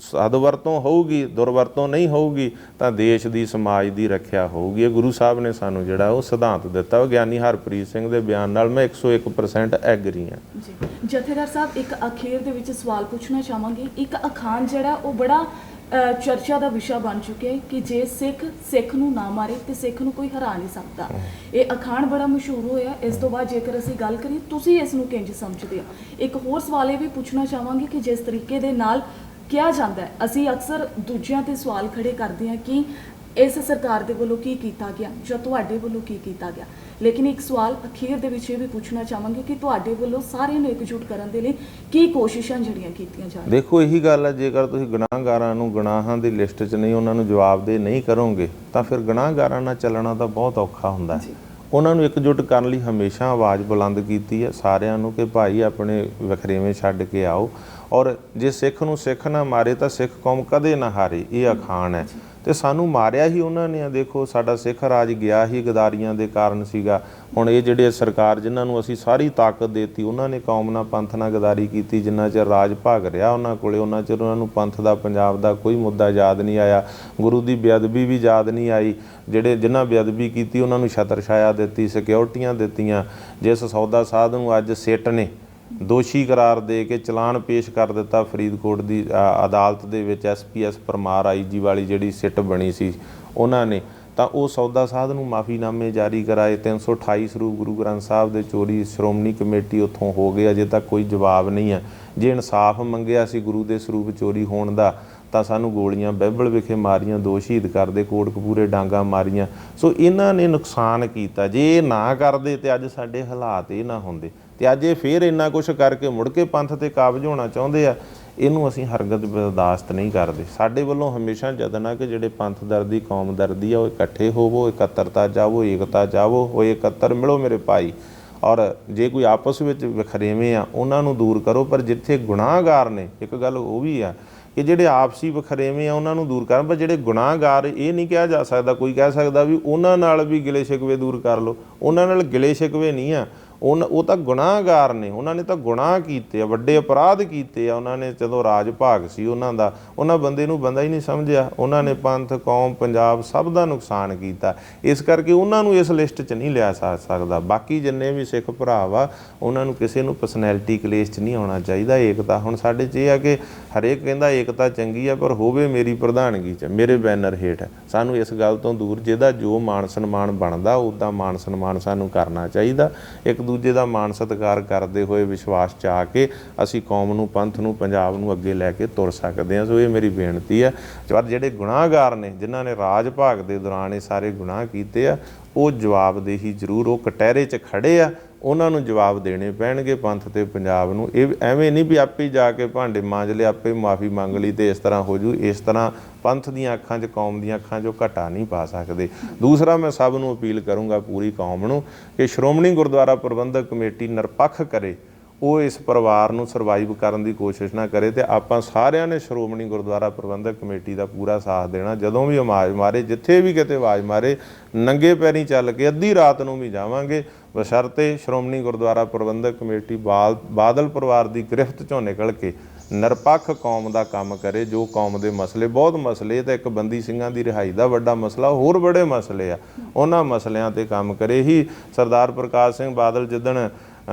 ਸਦਵਰਤੋਂ ਹੋਊਗੀ, ਦੁਰਵਰਤੋਂ ਨਹੀਂ ਹੋਊਗੀ, ਤਾਂ ਦੇਸ਼ ਦੀ, ਸਮਾਜ ਦੀ ਰੱਖਿਆ ਹੋਊਗੀ। ਇਹ ਗੁਰੂ ਸਾਹਿਬ ਨੇ ਸਾਨੂੰ ਜਿਹੜਾ ਉਹ ਸਿਧਾਂਤ ਦਿੱਤਾ। ਉਹ ਗਿਆਨੀ ਹਰਪ੍ਰੀਤ ਸਿੰਘ ਦੇ ਬਿਆਨ ਨਾਲ ਮੈਂ 101% ਐਗਰੀ ਹਾਂ
ਜੀ। ਜਥੇਦਾਰ ਸਾਹਿਬ, ਇੱਕ ਅਖੀਰ ਦੇ ਵਿੱਚ ਸਵਾਲ ਪੁੱਛਣਾ ਚਾਹਾਂਗੇ। ਇੱਕ ਅਖਾਣ ਜਿਹੜਾ ਉਹ ਬੜਾ ਚਰਚਾ ਦਾ ਵਿਸ਼ਾ ਬਣ ਚੁੱਕਿਆ ਹੈ ਕਿ ਜੇ ਸਿੱਖ ਨੂੰ ਨਾ ਮਾਰੇ ਤੇ ਸਿੱਖ ਨੂੰ ਕੋਈ ਹਰਾ ਨਹੀਂ ਸਕਦਾ। ਇਹ ਅਖਾਣ ਬੜਾ ਮਸ਼ਹੂਰ ਹੋਇਆ। ਇਸ ਤੋਂ ਬਾਅਦ ਜੇਕਰ ਅਸੀਂ ਗੱਲ ਕਰੀਏ, ਤੁਸੀਂ ਇਸ ਨੂੰ ਕਿੰਜ ਸਮਝਦੇ ਹੋ? ਇੱਕ ਹੋਰ ਸਵਾਲ ਇਹ ਵੀ ਪੁੱਛਣਾ ਚਾਹਾਂਗੇ ਕਿ ਜਿਸ ਤਰੀਕੇ ਦੇ ਨਾਲ ਕਿਹਾ ਜਾਂਦਾ ਹੈ, ਅਸੀਂ ਅਕਸਰ ਦੂਜਿਆਂ ਤੇ ਸਵਾਲ ਖੜੇ ਕਰਦੇ ਹਾਂ ਕਿ ਇਸ ਸਰਕਾਰ ਦੇ ਵੱਲੋਂ ਕੀ ਕੀਤਾ ਗਿਆ ਜਾਂ ਤੁਹਾਡੇ ਵੱਲੋਂ ਕੀ ਕੀਤਾ ਗਿਆ, ਲੇਕਿਨ ਇੱਕ ਸਵਾਲ ਅਖੀਰ ਦੇ ਵਿੱਚ ਇਹ ਵੀ ਪੁੱਛਣਾ ਚਾਹਾਂਗੇ ਕਿ ਤੁਹਾਡੇ ਵੱਲੋਂ ਸਾਰਿਆਂ ਨੂੰ ਇਕਜੁੱਟ ਕਰਨ ਦੇ ਲਈ ਕੀ ਕੋਸ਼ਿਸ਼ਾਂ ਜਿਹੜੀਆਂ ਕੀਤੀਆਂ ਜਾ ਰਹੀਆਂ?
ਦੇਖੋ, ਇਹੀ ਗੱਲ ਹੈ, ਜੇਕਰ ਤੁਸੀਂ ਗੁਨਾਹਗਾਰਾਂ ਨੂੰ ਗੁਨਾਹਾਂ ਦੀ ਲਿਸਟ 'ਚ ਨਹੀਂ, ਉਹਨਾਂ ਨੂੰ ਜਵਾਬਦੇਹ ਨਹੀਂ ਕਰੋਗੇ, ਤਾਂ ਫਿਰ ਗੁਨਾਹਗਾਰਾਂ ਨਾਲ ਚੱਲਣਾ ਤਾਂ ਬਹੁਤ ਔਖਾ ਹੁੰਦਾ ਹੈ। ਉਹਨਾਂ ਨੂੰ ਇਕਜੁੱਟ ਕਰਨ ਲਈ ਹਮੇਸ਼ਾ ਆਵਾਜ਼ ਬੁਲੰਦ ਕੀਤੀ ਹੈ ਸਾਰਿਆਂ ਨੂੰ ਕਿ ਭਾਈ ਆਪਣੇ ਵਖਰੇਵੇਂ ਛੱਡ ਕੇ ਆਓ, ਔਰ ਜੇ ਸਿੱਖ ਨੂੰ ਸਿੱਖ ਨਾ ਮਾਰੇ ਤਾਂ ਸਿੱਖ ਕੌਮ ਕਦੇ ਨਾ ਹਾਰੇ, ਇਹ ਅਖਾਣ ਹੈ। ਤੇ ਸਾਨੂੰ ਮਾਰਿਆ ਹੀ ਉਹਨਾਂ ਨੇ। ਦੇਖੋ, ਸਾਡਾ ਸਿੱਖ ਰਾਜ ਗਿਆ ਹੀ ਗਦਾਰੀਆਂ ਦੇ ਕਾਰਨ ਸੀਗਾ। ਹੁਣ ਇਹ ਜਿਹੜੇ ਸਰਕਾਰ ਜਿਨ੍ਹਾਂ ਨੂੰ ਅਸੀਂ ਸਾਰੀ ਤਾਕਤ ਦੇਤੀ, ਉਹਨਾਂ ਨੇ ਕੌਮ ਨਾਲ, ਪੰਥ ਨਾਲ ਗਦਾਰੀ ਕੀਤੀ। ਜਿੰਨਾ ਚਿਰ ਰਾਜ ਭਾਗ ਰਿਹਾ ਉਹਨਾਂ ਕੋਲੇ, ਉਹਨਾਂ ਚਿਰ ਉਹਨਾਂ ਨੂੰ ਪੰਥ ਦਾ, ਪੰਜਾਬ ਦਾ ਕੋਈ ਮੁੱਦਾ ਯਾਦ ਨਹੀਂ ਆਇਆ, ਗੁਰੂ ਦੀ ਬੇਅਦਬੀ ਵੀ ਯਾਦ ਨਹੀਂ ਆਈ। ਜਿਨ੍ਹਾਂ ਬੇਅਦਬੀ ਕੀਤੀ ਉਹਨਾਂ ਨੂੰ ਛਤਰ ਛਾਇਆ ਦਿੱਤੀ, ਸਿਕਿਉਰਟੀਆਂ ਦਿੱਤੀਆਂ। ਜਿਸ ਸੌਦਾ ਸਾਧ ਨੂੰ ਅੱਜ ਸਿੱਟ ਨੇ ਦੋਸ਼ੀ ਕਰਾਰ ਦੇ ਕੇ ਚਲਾਨ ਪੇਸ਼ ਕਰ ਦਿੱਤਾ ਫਰੀਦਕੋਟ ਦੀ ਅਦਾਲਤ ਦੇ ਵਿੱਚ, SPS ਪਰਮਾਰ IG ਵਾਲੀ ਜਿਹੜੀ ਸਿੱਟ ਬਣੀ ਸੀ ਉਹਨਾਂ ਨੇ, ਤਾਂ ਉਹ ਸੌਦਾ ਸਾਧ ਨੂੰ ਮਾਫੀਨਾਮੇ ਜਾਰੀ ਕਰਾਏ। 328 ਸਰੂਪ ਗੁਰੂ ਗ੍ਰੰਥ ਸਾਹਿਬ ਦੇ ਚੋਰੀ ਸ਼੍ਰੋਮਣੀ ਕਮੇਟੀ ਉੱਥੋਂ ਹੋ ਗਏ, ਅਜੇ ਤੱਕ ਕੋਈ ਜਵਾਬ ਨਹੀਂ ਹੈ। ਜੇ ਇਨਸਾਫ ਮੰਗਿਆ ਸੀ ਗੁਰੂ ਦੇ ਸਰੂਪ ਚੋਰੀ ਹੋਣ ਦਾ, ਤਾਂ ਸਾਨੂੰ ਗੋਲੀਆਂ ਬਹਿਬਲ ਵਿਖੇ ਮਾਰੀਆਂ, 2 ਸ਼ਹੀਦ ਕਰਦੇ, ਕੋਟਕਪੂਰੇ ਡਾਂਗਾ ਮਾਰੀਆਂ। ਸੋ ਇਹਨਾਂ ਨੇ ਨੁਕਸਾਨ ਕੀਤਾ। ਜੇ ਇਹ ਨਾ ਕਰਦੇ ਤੇ ਅੱਜ ਸਾਡੇ ਹਾਲਾਤ ਇਹ ਨਾ ਹੁੰਦੇ, ਤੇ ਅੱਜ ਇਹ ਫੇਰ ਇੰਨਾ ਕੁਛ ਕਰਕੇ ਮੁੜ ਕੇ ਪੰਥ ਤੇ ਕਾਬਜ ਹੋਣਾ ਚਾਹੁੰਦੇ ਆ। ਇਹਨੂੰ ਅਸੀਂ ਹਰਗਜ਼ ਬਰਦਾਸ਼ਤ ਨਹੀਂ ਕਰਦੇ। ਸਾਡੇ ਵੱਲੋਂ ਹਮੇਸ਼ਾ ਯਤਨ ਆ ਕਿ ਜਿਹੜੇ ਪੰਥ ਦਰਦੀ, ਕੌਮ ਦਰਦੀ ਆ, ਉਹ ਇਕੱਠੇ ਹੋਵੋ, ਇਕੱਤਰਤਾ ਚਾਹੋ, ਏਕਤਾ ਚਾਹੋ, ਹੋਏ ਇਕੱਤਰ ਮਿਲੋ ਮੇਰੇ ਭਾਈ। ਔਰ ਜੇ ਕੋਈ ਆਪਸ ਵਿੱਚ ਵਖਰੇਵੇਂ ਆ ਉਹਨਾਂ ਨੂੰ ਦੂਰ ਕਰੋ। ਪਰ ਜਿੱਥੇ ਗੁਨਾਹਗਾਰ ਨੇ, ਇੱਕ ਗੱਲ ਉਹ ਵੀ ਆ ਕਿ ਜਿਹੜੇ ਆਪਸੀ ਵਖਰੇਵੇਂ ਆ ਉਹਨਾਂ ਨੂੰ ਦੂਰ ਕਰਨ, ਪਰ ਜਿਹੜੇ ਗੁਨਾਹਗਾਰ, ਇਹ ਨਹੀਂ ਕਿਹਾ ਜਾ ਸਕਦਾ, ਕੋਈ ਕਹਿ ਸਕਦਾ ਵੀ ਉਹਨਾਂ ਨਾਲ ਵੀ ਗਿਲੇ ਸ਼ਿਕਵੇ ਦੂਰ ਕਰ ਲਓ। ਉਹਨਾਂ ਨਾਲ ਗਿਲੇ ਸ਼ਿਕਵੇ ਨਹੀਂ ਆ, ਉਹ ਤਾਂ ਗੁਨਾਹਗਾਰ ਨੇ। ਉਹਨਾਂ ਨੇ ਤਾਂ ਗੁਨਾਹ ਕੀਤੇ ਆ, ਵੱਡੇ ਅਪਰਾਧ ਕੀਤੇ ਆ। ਉਹਨਾਂ ਨੇ ਜਦੋਂ ਰਾਜ ਭਾਗ ਸੀ ਉਹਨਾਂ ਦਾ, ਉਹਨਾਂ ਬੰਦੇ ਨੂੰ ਬੰਦਾ ਹੀ ਨਹੀਂ ਸਮਝਿਆ। ਉਹਨਾਂ ਨੇ ਪੰਥ, ਕੌਮ, ਪੰਜਾਬ ਸਭ ਦਾ ਨੁਕਸਾਨ ਕੀਤਾ। ਇਸ ਕਰਕੇ ਉਹਨਾਂ ਨੂੰ ਇਸ ਲਿਸਟ 'ਚ ਨਹੀਂ ਲਿਆ ਸਕਦਾ। ਬਾਕੀ ਜਿੰਨੇ ਵੀ ਸਿੱਖ ਭਰਾ ਵਾ, ਉਹਨਾਂ ਨੂੰ ਕਿਸੇ ਨੂੰ ਪਰਸਨੈਲਿਟੀ ਕਲੇਸ਼ 'ਚ ਨਹੀਂ ਆਉਣਾ ਚਾਹੀਦਾ। ਏਕਤਾ ਹੁਣ ਸਾਡੇ 'ਚ ਇਹ ਆ ਕਿ ਹਰੇਕ ਕਹਿੰਦਾ ਏਕਤਾ ਚੰਗੀ ਆ, ਪਰ ਹੋਵੇ ਮੇਰੀ ਪ੍ਰਧਾਨਗੀ 'ਚ, ਮੇਰੇ ਬੈਨਰ ਹੇਠ। ਸਾਨੂੰ ਇਸ ਗੱਲ ਤੋਂ ਦੂਰ, ਜਿਹਦਾ ਜੋ ਮਾਣ ਸਨਮਾਨ ਬਣਦਾ ਉੱਦਾਂ ਮਾਣ ਸਨਮਾਨ ਸਾਨੂੰ ਕਰਨਾ ਚਾਹੀਦਾ। ਇੱਕ ਦੂਜੇ ਦਾ ਮਾਣ ਸਤਿਕਾਰ ਕਰਦੇ ਹੋਏ ਵਿਸ਼ਵਾਸ 'ਚ ਆ ਕੇ ਅਸੀਂ ਕੌਮ ਨੂੰ, ਪੰਥ ਨੂੰ, ਪੰਜਾਬ ਨੂੰ ਅੱਗੇ ਲੈ ਕੇ ਤੁਰ ਸਕਦੇ ਹਾਂ। ਸੋ ਇਹ ਮੇਰੀ ਬੇਨਤੀ ਹੈ। ਪਰ ਜਿਹੜੇ ਗੁਨਾਹਗਾਰ ਨੇ, ਜਿਨ੍ਹਾਂ ਨੇ ਰਾਜ ਭਾਗ ਦੇ ਦੌਰਾਨ ਇਹ ਸਾਰੇ ਗੁਨਾਹ ਕੀਤੇ ਆ, ਉਹ ਜਵਾਬਦੇਹੀ ਜ਼ਰੂਰ, ਉਹ ਕਟਹਿਰੇ 'ਚ ਖੜੇ ਆ, ਉਹਨਾਂ ਨੂੰ ਜਵਾਬ ਦੇਣੇ ਪੈਣਗੇ ਪੰਥ ਤੇ ਪੰਜਾਬ ਨੂੰ। ਇਹ ਐਵੇਂ ਨਹੀਂ ਵੀ ਆਪੇ ਜਾ ਕੇ ਭਾਂਡੇ ਮਾਂਜ ਲਏ, ਆਪੇ ਮਾਫੀ ਮੰਗ ਲਈ ਤੇ ਇਸ ਤਰ੍ਹਾਂ ਹੋ ਜੂ। ਇਸ ਤਰ੍ਹਾਂ ਪੰਥ ਦੀਆਂ ਅੱਖਾਂ 'ਚ, ਕੌਮ ਦੀਆਂ ਅੱਖਾਂ 'ਚੋਂ ਘਟਾ ਨਹੀਂ ਪਾ ਸਕਦੇ। ਦੂਸਰਾ, ਮੈਂ ਸਭ ਨੂੰ ਅਪੀਲ ਕਰੂੰਗਾ, ਪੂਰੀ ਕੌਮ ਨੂੰ, ਕਿ ਸ਼੍ਰੋਮਣੀ ਗੁਰਦੁਆਰਾ ਪ੍ਰਬੰਧਕ ਕਮੇਟੀ ਨਿਰਪੱਖ ਕਰੇ। ਉਹ ਇਸ ਪਰਿਵਾਰ ਨੂੰ ਸਰਵਾਈਵ ਕਰਨ ਦੀ ਕੋਸ਼ਿਸ਼ ਨਾ ਕਰੇ। ਤੇ ਆਪਾਂ ਸਾਰਿਆਂ ਨੇ ਸ਼੍ਰੋਮਣੀ ਗੁਰਦੁਆਰਾ ਪ੍ਰਬੰਧਕ ਕਮੇਟੀ ਦਾ ਪੂਰਾ ਸਾਥ ਦੇਣਾ। ਜਦੋਂ ਵੀ ਆਵਾਜ਼ ਮਾਰੇ, ਜਿੱਥੇ ਵੀ ਕਿਤੇ ਆਵਾਜ਼ ਮਾਰੇ, ਨੰਗੇ ਪੈਰੀਂ ਚੱਲ ਕੇ ਅੱਧੀ ਰਾਤ ਨੂੰ ਵੀ ਜਾਵਾਂਗੇ, ਬਸ਼ਰਤੇ ਸ਼੍ਰੋਮਣੀ ਗੁਰਦੁਆਰਾ ਪ੍ਰਬੰਧਕ ਕਮੇਟੀ ਬਾਦਲ ਪਰਿਵਾਰ ਦੀ ਗ੍ਰਿਫਤ ਚੋਂ ਨਿਕਲ ਕੇ ਨਿਰਪੱਖ ਕੌਮ ਦਾ ਕੰਮ ਕਰੇ। ਜੋ ਕੌਮ ਦੇ ਮਸਲੇ, ਬਹੁਤ ਮਸਲੇ, ਤਾਂ ਇੱਕ ਬੰਦੀ ਸਿੰਘਾਂ ਦੀ ਰਿਹਾਈ ਦਾ ਵੱਡਾ ਮਸਲਾ, ਹੋਰ ਬੜੇ ਮਸਲੇ ਆ, ਉਹਨਾਂ ਮਸਲਿਆਂ ਤੇ ਕੰਮ ਕਰੇ। ਹੀ ਸਰਦਾਰ ਪ੍ਰਕਾਸ਼ ਸਿੰਘ ਬਾਦਲ ਜਿੱਦਣ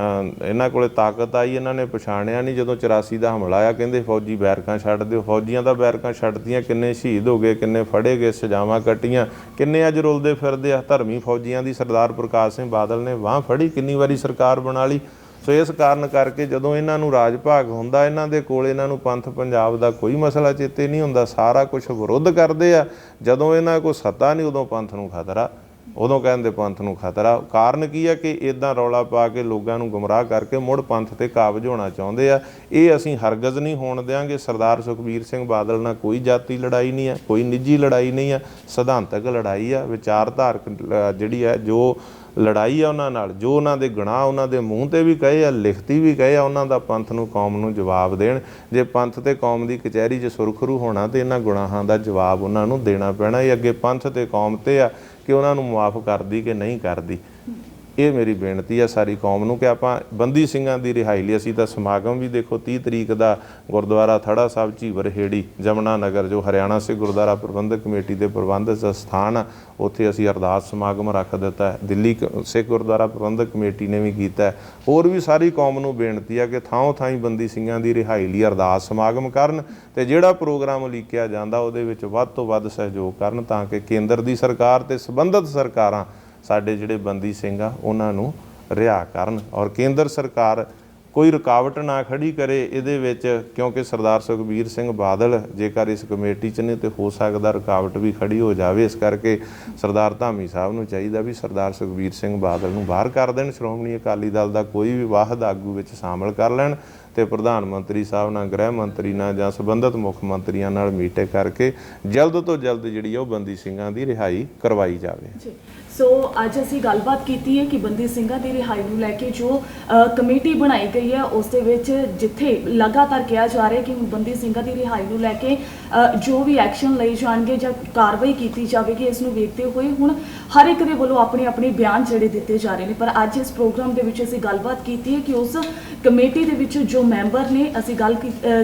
ਇਹਨਾਂ ਕੋਲੇ ਤਾਕਤ ਆਈ, ਇਹਨਾਂ ਨੇ ਪਛਾਣਿਆ ਨਹੀਂ। ਜਦੋਂ 84 ਦਾ ਹਮਲਾ ਆਇਆ, ਕਹਿੰਦੇ ਫੌਜੀ ਬੈਰਕਾਂ ਛੱਡ ਦਿਓ। ਫੌਜੀਆਂ ਦਾ ਬੈਰਕਾਂ ਛੱਡਤੀਆਂ, ਕਿੰਨੇ ਸ਼ਹੀਦ ਹੋ ਗਏ, ਕਿੰਨੇ ਫੜੇ ਗਏ, ਸਜ਼ਾਵਾਂ ਕੱਟੀਆਂ, ਕਿੰਨੇ ਅੱਜ ਰੁਲਦੇ ਫਿਰਦੇ ਆ। ਧਰਮੀ ਫੌਜੀਆਂ ਦੀ ਸਰਦਾਰ ਪ੍ਰਕਾਸ਼ ਸਿੰਘ ਬਾਦਲ ਨੇ ਬਾਂਹ ਫੜੀ, ਕਿੰਨੀ ਵਾਰੀ ਸਰਕਾਰ ਬਣਾ ਲਈ। ਸੋ ਇਸ ਕਾਰਨ ਕਰਕੇ ਜਦੋਂ ਇਹਨਾਂ ਨੂੰ ਰਾਜ ਭਾਗ ਹੁੰਦਾ, ਇਹਨਾਂ ਦੇ ਕੋਲ ਇਹਨਾਂ ਨੂੰ ਪੰਥ ਪੰਜਾਬ ਦਾ ਕੋਈ ਮਸਲਾ ਚੇਤੇ ਨਹੀਂ ਹੁੰਦਾ, ਸਾਰਾ ਕੁਝ ਵਿਰੋਧ ਕਰਦੇ ਆ। ਜਦੋਂ ਇਹਨਾਂ ਕੋਲ ਸੱਤਾ ਨਹੀਂ, ਉਦੋਂ ਪੰਥ ਨੂੰ ਖਤਰਾ, ਉਦੋਂ ਕਹਿੰਦੇ ਪੰਥ ਨੂੰ ਖਤਰਾ। ਕਾਰਨ ਕੀ ਹੈ ਕਿ ਇੱਦਾਂ ਰੌਲਾ ਪਾ ਕੇ ਲੋਕਾਂ ਨੂੰ ਗੁੰਮਰਾਹ ਕਰਕੇ ਮੁੜ ਪੰਥ ਤੇ ਕਾਬਜ ਹੋਣਾ ਚਾਹੁੰਦੇ ਆ। ਇਹ ਅਸੀਂ ਹਰਗਜ਼ ਨਹੀਂ ਹੋਣ ਦਿਆਂਗੇ। ਸਰਦਾਰ ਸੁਖਬੀਰ ਸਿੰਘ ਬਾਦਲ ਨਾਲ ਕੋਈ ਜਾਤੀ ਲੜਾਈ ਨਹੀਂ ਹੈ, ਕੋਈ ਨਿੱਜੀ ਲੜਾਈ ਨਹੀਂ ਹੈ, ਸਿਧਾਂਤਕ ਲੜਾਈ ਆ, ਵਿਚਾਰਧਾਰਕ ਜਿਹੜੀ ਹੈ ਜੋ ਲੜਾਈ ਆ ਉਹਨਾਂ ਨਾਲ। ਜੋ ਉਹਨਾਂ ਦੇ ਗੁਨਾਹ ਉਹਨਾਂ ਦੇ ਮੂੰਹ ਤੇ ਵੀ ਕਹੇ ਆ, ਲਿਖਤੀ ਵੀ ਕਹੇ ਆ, ਉਹਨਾਂ ਦਾ ਪੰਥ ਨੂੰ, ਕੌਮ ਨੂੰ ਜਵਾਬ ਦੇਣ। ਜੇ ਪੰਥ ਤੇ ਕੌਮ ਦੀ ਕਚਹਿਰੀ 'ਚ ਸੁਰਖਰੂ ਹੋਣਾ ਤੇ ਇਹਨਾਂ ਗੁਨਾਹਾਂ ਦਾ ਜਵਾਬ ਉਹਨਾਂ ਨੂੰ ਦੇਣਾ ਪੈਣਾ। ਇਹ ਅੱਗੇ ਪੰਥ ਤੇ ਕੌਮ ਤੇ ਆ ਕਿ ਉਹਨਾਂ ਨੂੰ ਮੁਆਫ ਕਰਦੀ ਕਿ ਨਹੀਂ ਕਰਦੀ। ਇਹ ਮੇਰੀ ਬੇਨਤੀ ਹੈ ਸਾਰੀ ਕੌਮ ਨੂੰ ਕਿ ਆਪਾਂ ਬੰਦੀ ਸਿੰਘਾਂ ਦੀ ਰਿਹਾਈ ਲਈ, ਅਸੀਂ ਤਾਂ ਸਮਾਗਮ ਵੀ ਦੇਖੋ 30 ਤਰੀਕ ਦਾ ਗੁਰਦੁਆਰਾ ਥੜਾ ਸਾਹਿਬ ਝੀਵਰ ਹੇੜੀ ਜਮਨਾ ਨਗਰ, ਜੋ ਹਰਿਆਣਾ ਸਿੱਖ ਗੁਰਦੁਆਰਾ ਪ੍ਰਬੰਧਕ ਕਮੇਟੀ ਦੇ ਪ੍ਰਬੰਧਕ ਸਥਾਨ ਆ, ਉੱਥੇ ਅਸੀਂ ਅਰਦਾਸ ਸਮਾਗਮ ਰੱਖ ਦਿੱਤਾ ਹੈ। ਦਿੱਲੀ ਸਿੱਖ ਗੁਰਦੁਆਰਾ ਪ੍ਰਬੰਧਕ ਕਮੇਟੀ ਨੇ ਵੀ ਕੀਤਾ। ਹੋਰ ਵੀ ਸਾਰੀ ਕੌਮ ਨੂੰ ਬੇਨਤੀ ਹੈ ਕਿ ਥਾਂ ਥਾਈਂ ਬੰਦੀ ਸਿੰਘਾਂ ਦੀ ਰਿਹਾਈ ਲਈ ਅਰਦਾਸ ਸਮਾਗਮ ਕਰਨ, ਤੇ ਜਿਹੜਾ ਪ੍ਰੋਗਰਾਮ ਉਲੀਕਿਆ ਜਾਂਦਾ ਉਹਦੇ ਵਿੱਚ ਵੱਧ ਤੋਂ ਵੱਧ ਸਹਿਯੋਗ ਕਰਨ, ਤਾਂ ਕਿ ਕੇਂਦਰ ਦੀ ਸਰਕਾਰ ਤੇ ਸੰਬੰਧਿਤ ਸਰਕਾਰਾਂ ਸਾਡੇ ਜਿਹੜੇ ਬੰਦੀ ਸਿੰਘ ਆ ਉਹਨਾਂ ਨੂੰ ਰਿਹਾ ਕਰਨ, ਔਰ ਕੇਂਦਰ ਸਰਕਾਰ ਕੋਈ ਰੁਕਾਵਟ ਨਾ ਖੜੀ ਕਰੇ ਇਹਦੇ ਵਿੱਚ। ਕਿਉਂਕਿ ਸਰਦਾਰ ਸੁਖਬੀਰ ਸਿੰਘ ਬਾਦਲ ਜੇਕਰ ਇਸ ਕਮੇਟੀ 'ਚ ਨੇ ਤੇ ਹੋ ਸਕਦਾ ਰੁਕਾਵਟ ਵੀ ਖੜੀ ਹੋ ਜਾਵੇ। ਇਸ ਕਰਕੇ ਸਰਦਾਰ ਧਾਮੀ ਸਾਹਿਬ ਨੂੰ ਚਾਹੀਦਾ ਵੀ ਸਰਦਾਰ ਸੁਖਬੀਰ ਸਿੰਘ ਬਾਦਲ ਨੂੰ ਬਾਹਰ ਕਰ ਦੇਣ, ਸ਼੍ਰੋਮਣੀ ਅਕਾਲੀ ਦਲ ਦਾ ਕੋਈ ਵੀ ਵਾਹਦ ਆਗੂ ਵਿੱਚ ਸ਼ਾਮਲ ਕਰ ਲੈਣ, ਤੇ ਪ੍ਰਧਾਨ ਮੰਤਰੀ ਸਾਹਿਬ ਨਾਲ, ਗ੍ਰਹਿ ਮੰਤਰੀ ਨਾਲ ਜਾਂ ਸੰਬੰਧਿਤ ਮੁੱਖ ਮੰਤਰੀਆਂ ਨਾਲ ਮੀਟਿੰਗ ਕਰਕੇ ਜਲਦ ਤੋਂ ਜਲਦ ਜਿਹੜੀ ਉਹ ਬੰਦੀ ਸਿੰਘਾਂ ਦੀ ਰਿਹਾਈ ਕਰਵਾਈ ਜਾਵੇ।
ਸੋ ਅੱਜ ਅਸੀਂ ਗੱਲਬਾਤ ਕੀਤੀ ਹੈ ਕਿ ਬੰਦੀ ਸਿੰਘਾਂ ਦੀ ਰਿਹਾਈ ਨੂੰ ਲੈ ਕੇ ਜੋ ਕਮੇਟੀ ਬਣਾਈ ਗਈ ਹੈ, ਉਸ ਦੇ ਵਿੱਚ ਜਿੱਥੇ ਲਗਾਤਾਰ ਕਿਹਾ ਜਾ ਰਿਹਾ ਕਿ ਹੁਣ ਬੰਦੀ ਸਿੰਘਾਂ ਦੀ ਰਿਹਾਈ ਨੂੰ ਲੈ ਕੇ ਜੋ ਵੀ ਐਕਸ਼ਨ ਲਏ ਜਾਣਗੇ ਜਾਂ ਕਾਰਵਾਈ ਕੀਤੀ ਜਾਵੇਗੀ, ਇਸ ਨੂੰ ਵੇਖਦੇ ਹੋਏ ਹੁਣ ਹਰ ਇੱਕ ਦੇ ਵੱਲੋਂ ਆਪਣੇ ਆਪਣੇ ਬਿਆਨ ਜਿਹੜੇ ਦਿੱਤੇ ਜਾ ਰਹੇ ਨੇ। ਪਰ ਅੱਜ ਇਸ ਪ੍ਰੋਗਰਾਮ ਦੇ ਵਿੱਚ ਅਸੀਂ ਗੱਲਬਾਤ ਕੀਤੀ ਹੈ ਕਿ ਉਸ ਕਮੇਟੀ ਦੇ ਵਿੱਚ ਜੋ ਮੈਂਬਰ ਨੇ, ਅਸੀਂ ਗੱਲ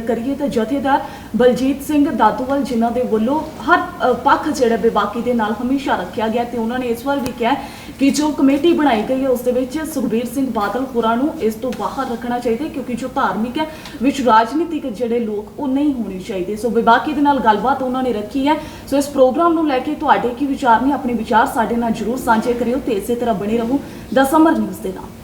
ਕਰੀਏ ਤਾਂ ਜਥੇਦਾਰ ਬਲਜੀਤ ਸਿੰਘ ਦਾਦੂਵਾਲ, ਜਿਨ੍ਹਾਂ ਦੇ ਵੱਲੋਂ ਹਰ ਪੱਖ ਜਿਹੜਾ ਬੇਬਾਕੀ ਦੇ ਨਾਲ ਹਮੇਸ਼ਾ ਰੱਖਿਆ ਗਿਆ, ਤੇ ਉਹਨਾਂ ਨੇ ਇਸ ਵਾਰ ਵੀ ਕਿਹਾ ਕਿ ਜੋ ਕਮੇਟੀ ਬਣਾਈ ਗਈ ਹੈ ਉਸ ਦੇ ਵਿੱਚ ਸੁਖਬੀਰ ਸਿੰਘ ਬਾਦਲ ਹੋਰਾਂ ਨੂੰ ਇਸ ਤੋਂ ਬਾਹਰ ਰੱਖਣਾ ਚਾਹੀਦਾ, ਕਿਉਂਕਿ ਜੋ ਧਾਰਮਿਕ ਹੈ ਵਿੱਚ ਰਾਜਨੀਤਿਕ ਜਿਹੜੇ ਲੋਕ ਉਹ ਨਹੀਂ ਹੋਣੇ ਚਾਹੀਦੇ। ਸੋ ਬੇਬਾਕੀ ਦੇ ਨਾਲ ਗੱਲਬਾਤ ਉਹਨਾਂ ਨੇ ਰੱਖੀ ਹੈ। ਸੋ ਇਸ ਪ੍ਰੋਗਰਾਮ ਨੂੰ ਲੈ ਕੇ ਤੁਹਾਡੇ ਕੀ ਵਿਚਾਰ ਨੇ? ਆਪਣੇ ਵਿਚਾਰ ਸਾਡੇ ਨਾਲ ਜ਼ਰੂਰ ਸਾਂਝੇ ਕਰਿਓ ਤੇ ਇਸੇ ਤਰ੍ਹਾਂ ਬਣੇ ਰਹੋ ਦ ਸਮਰ ਨਿਊਜ਼ ਦੇ ਨਾਲ।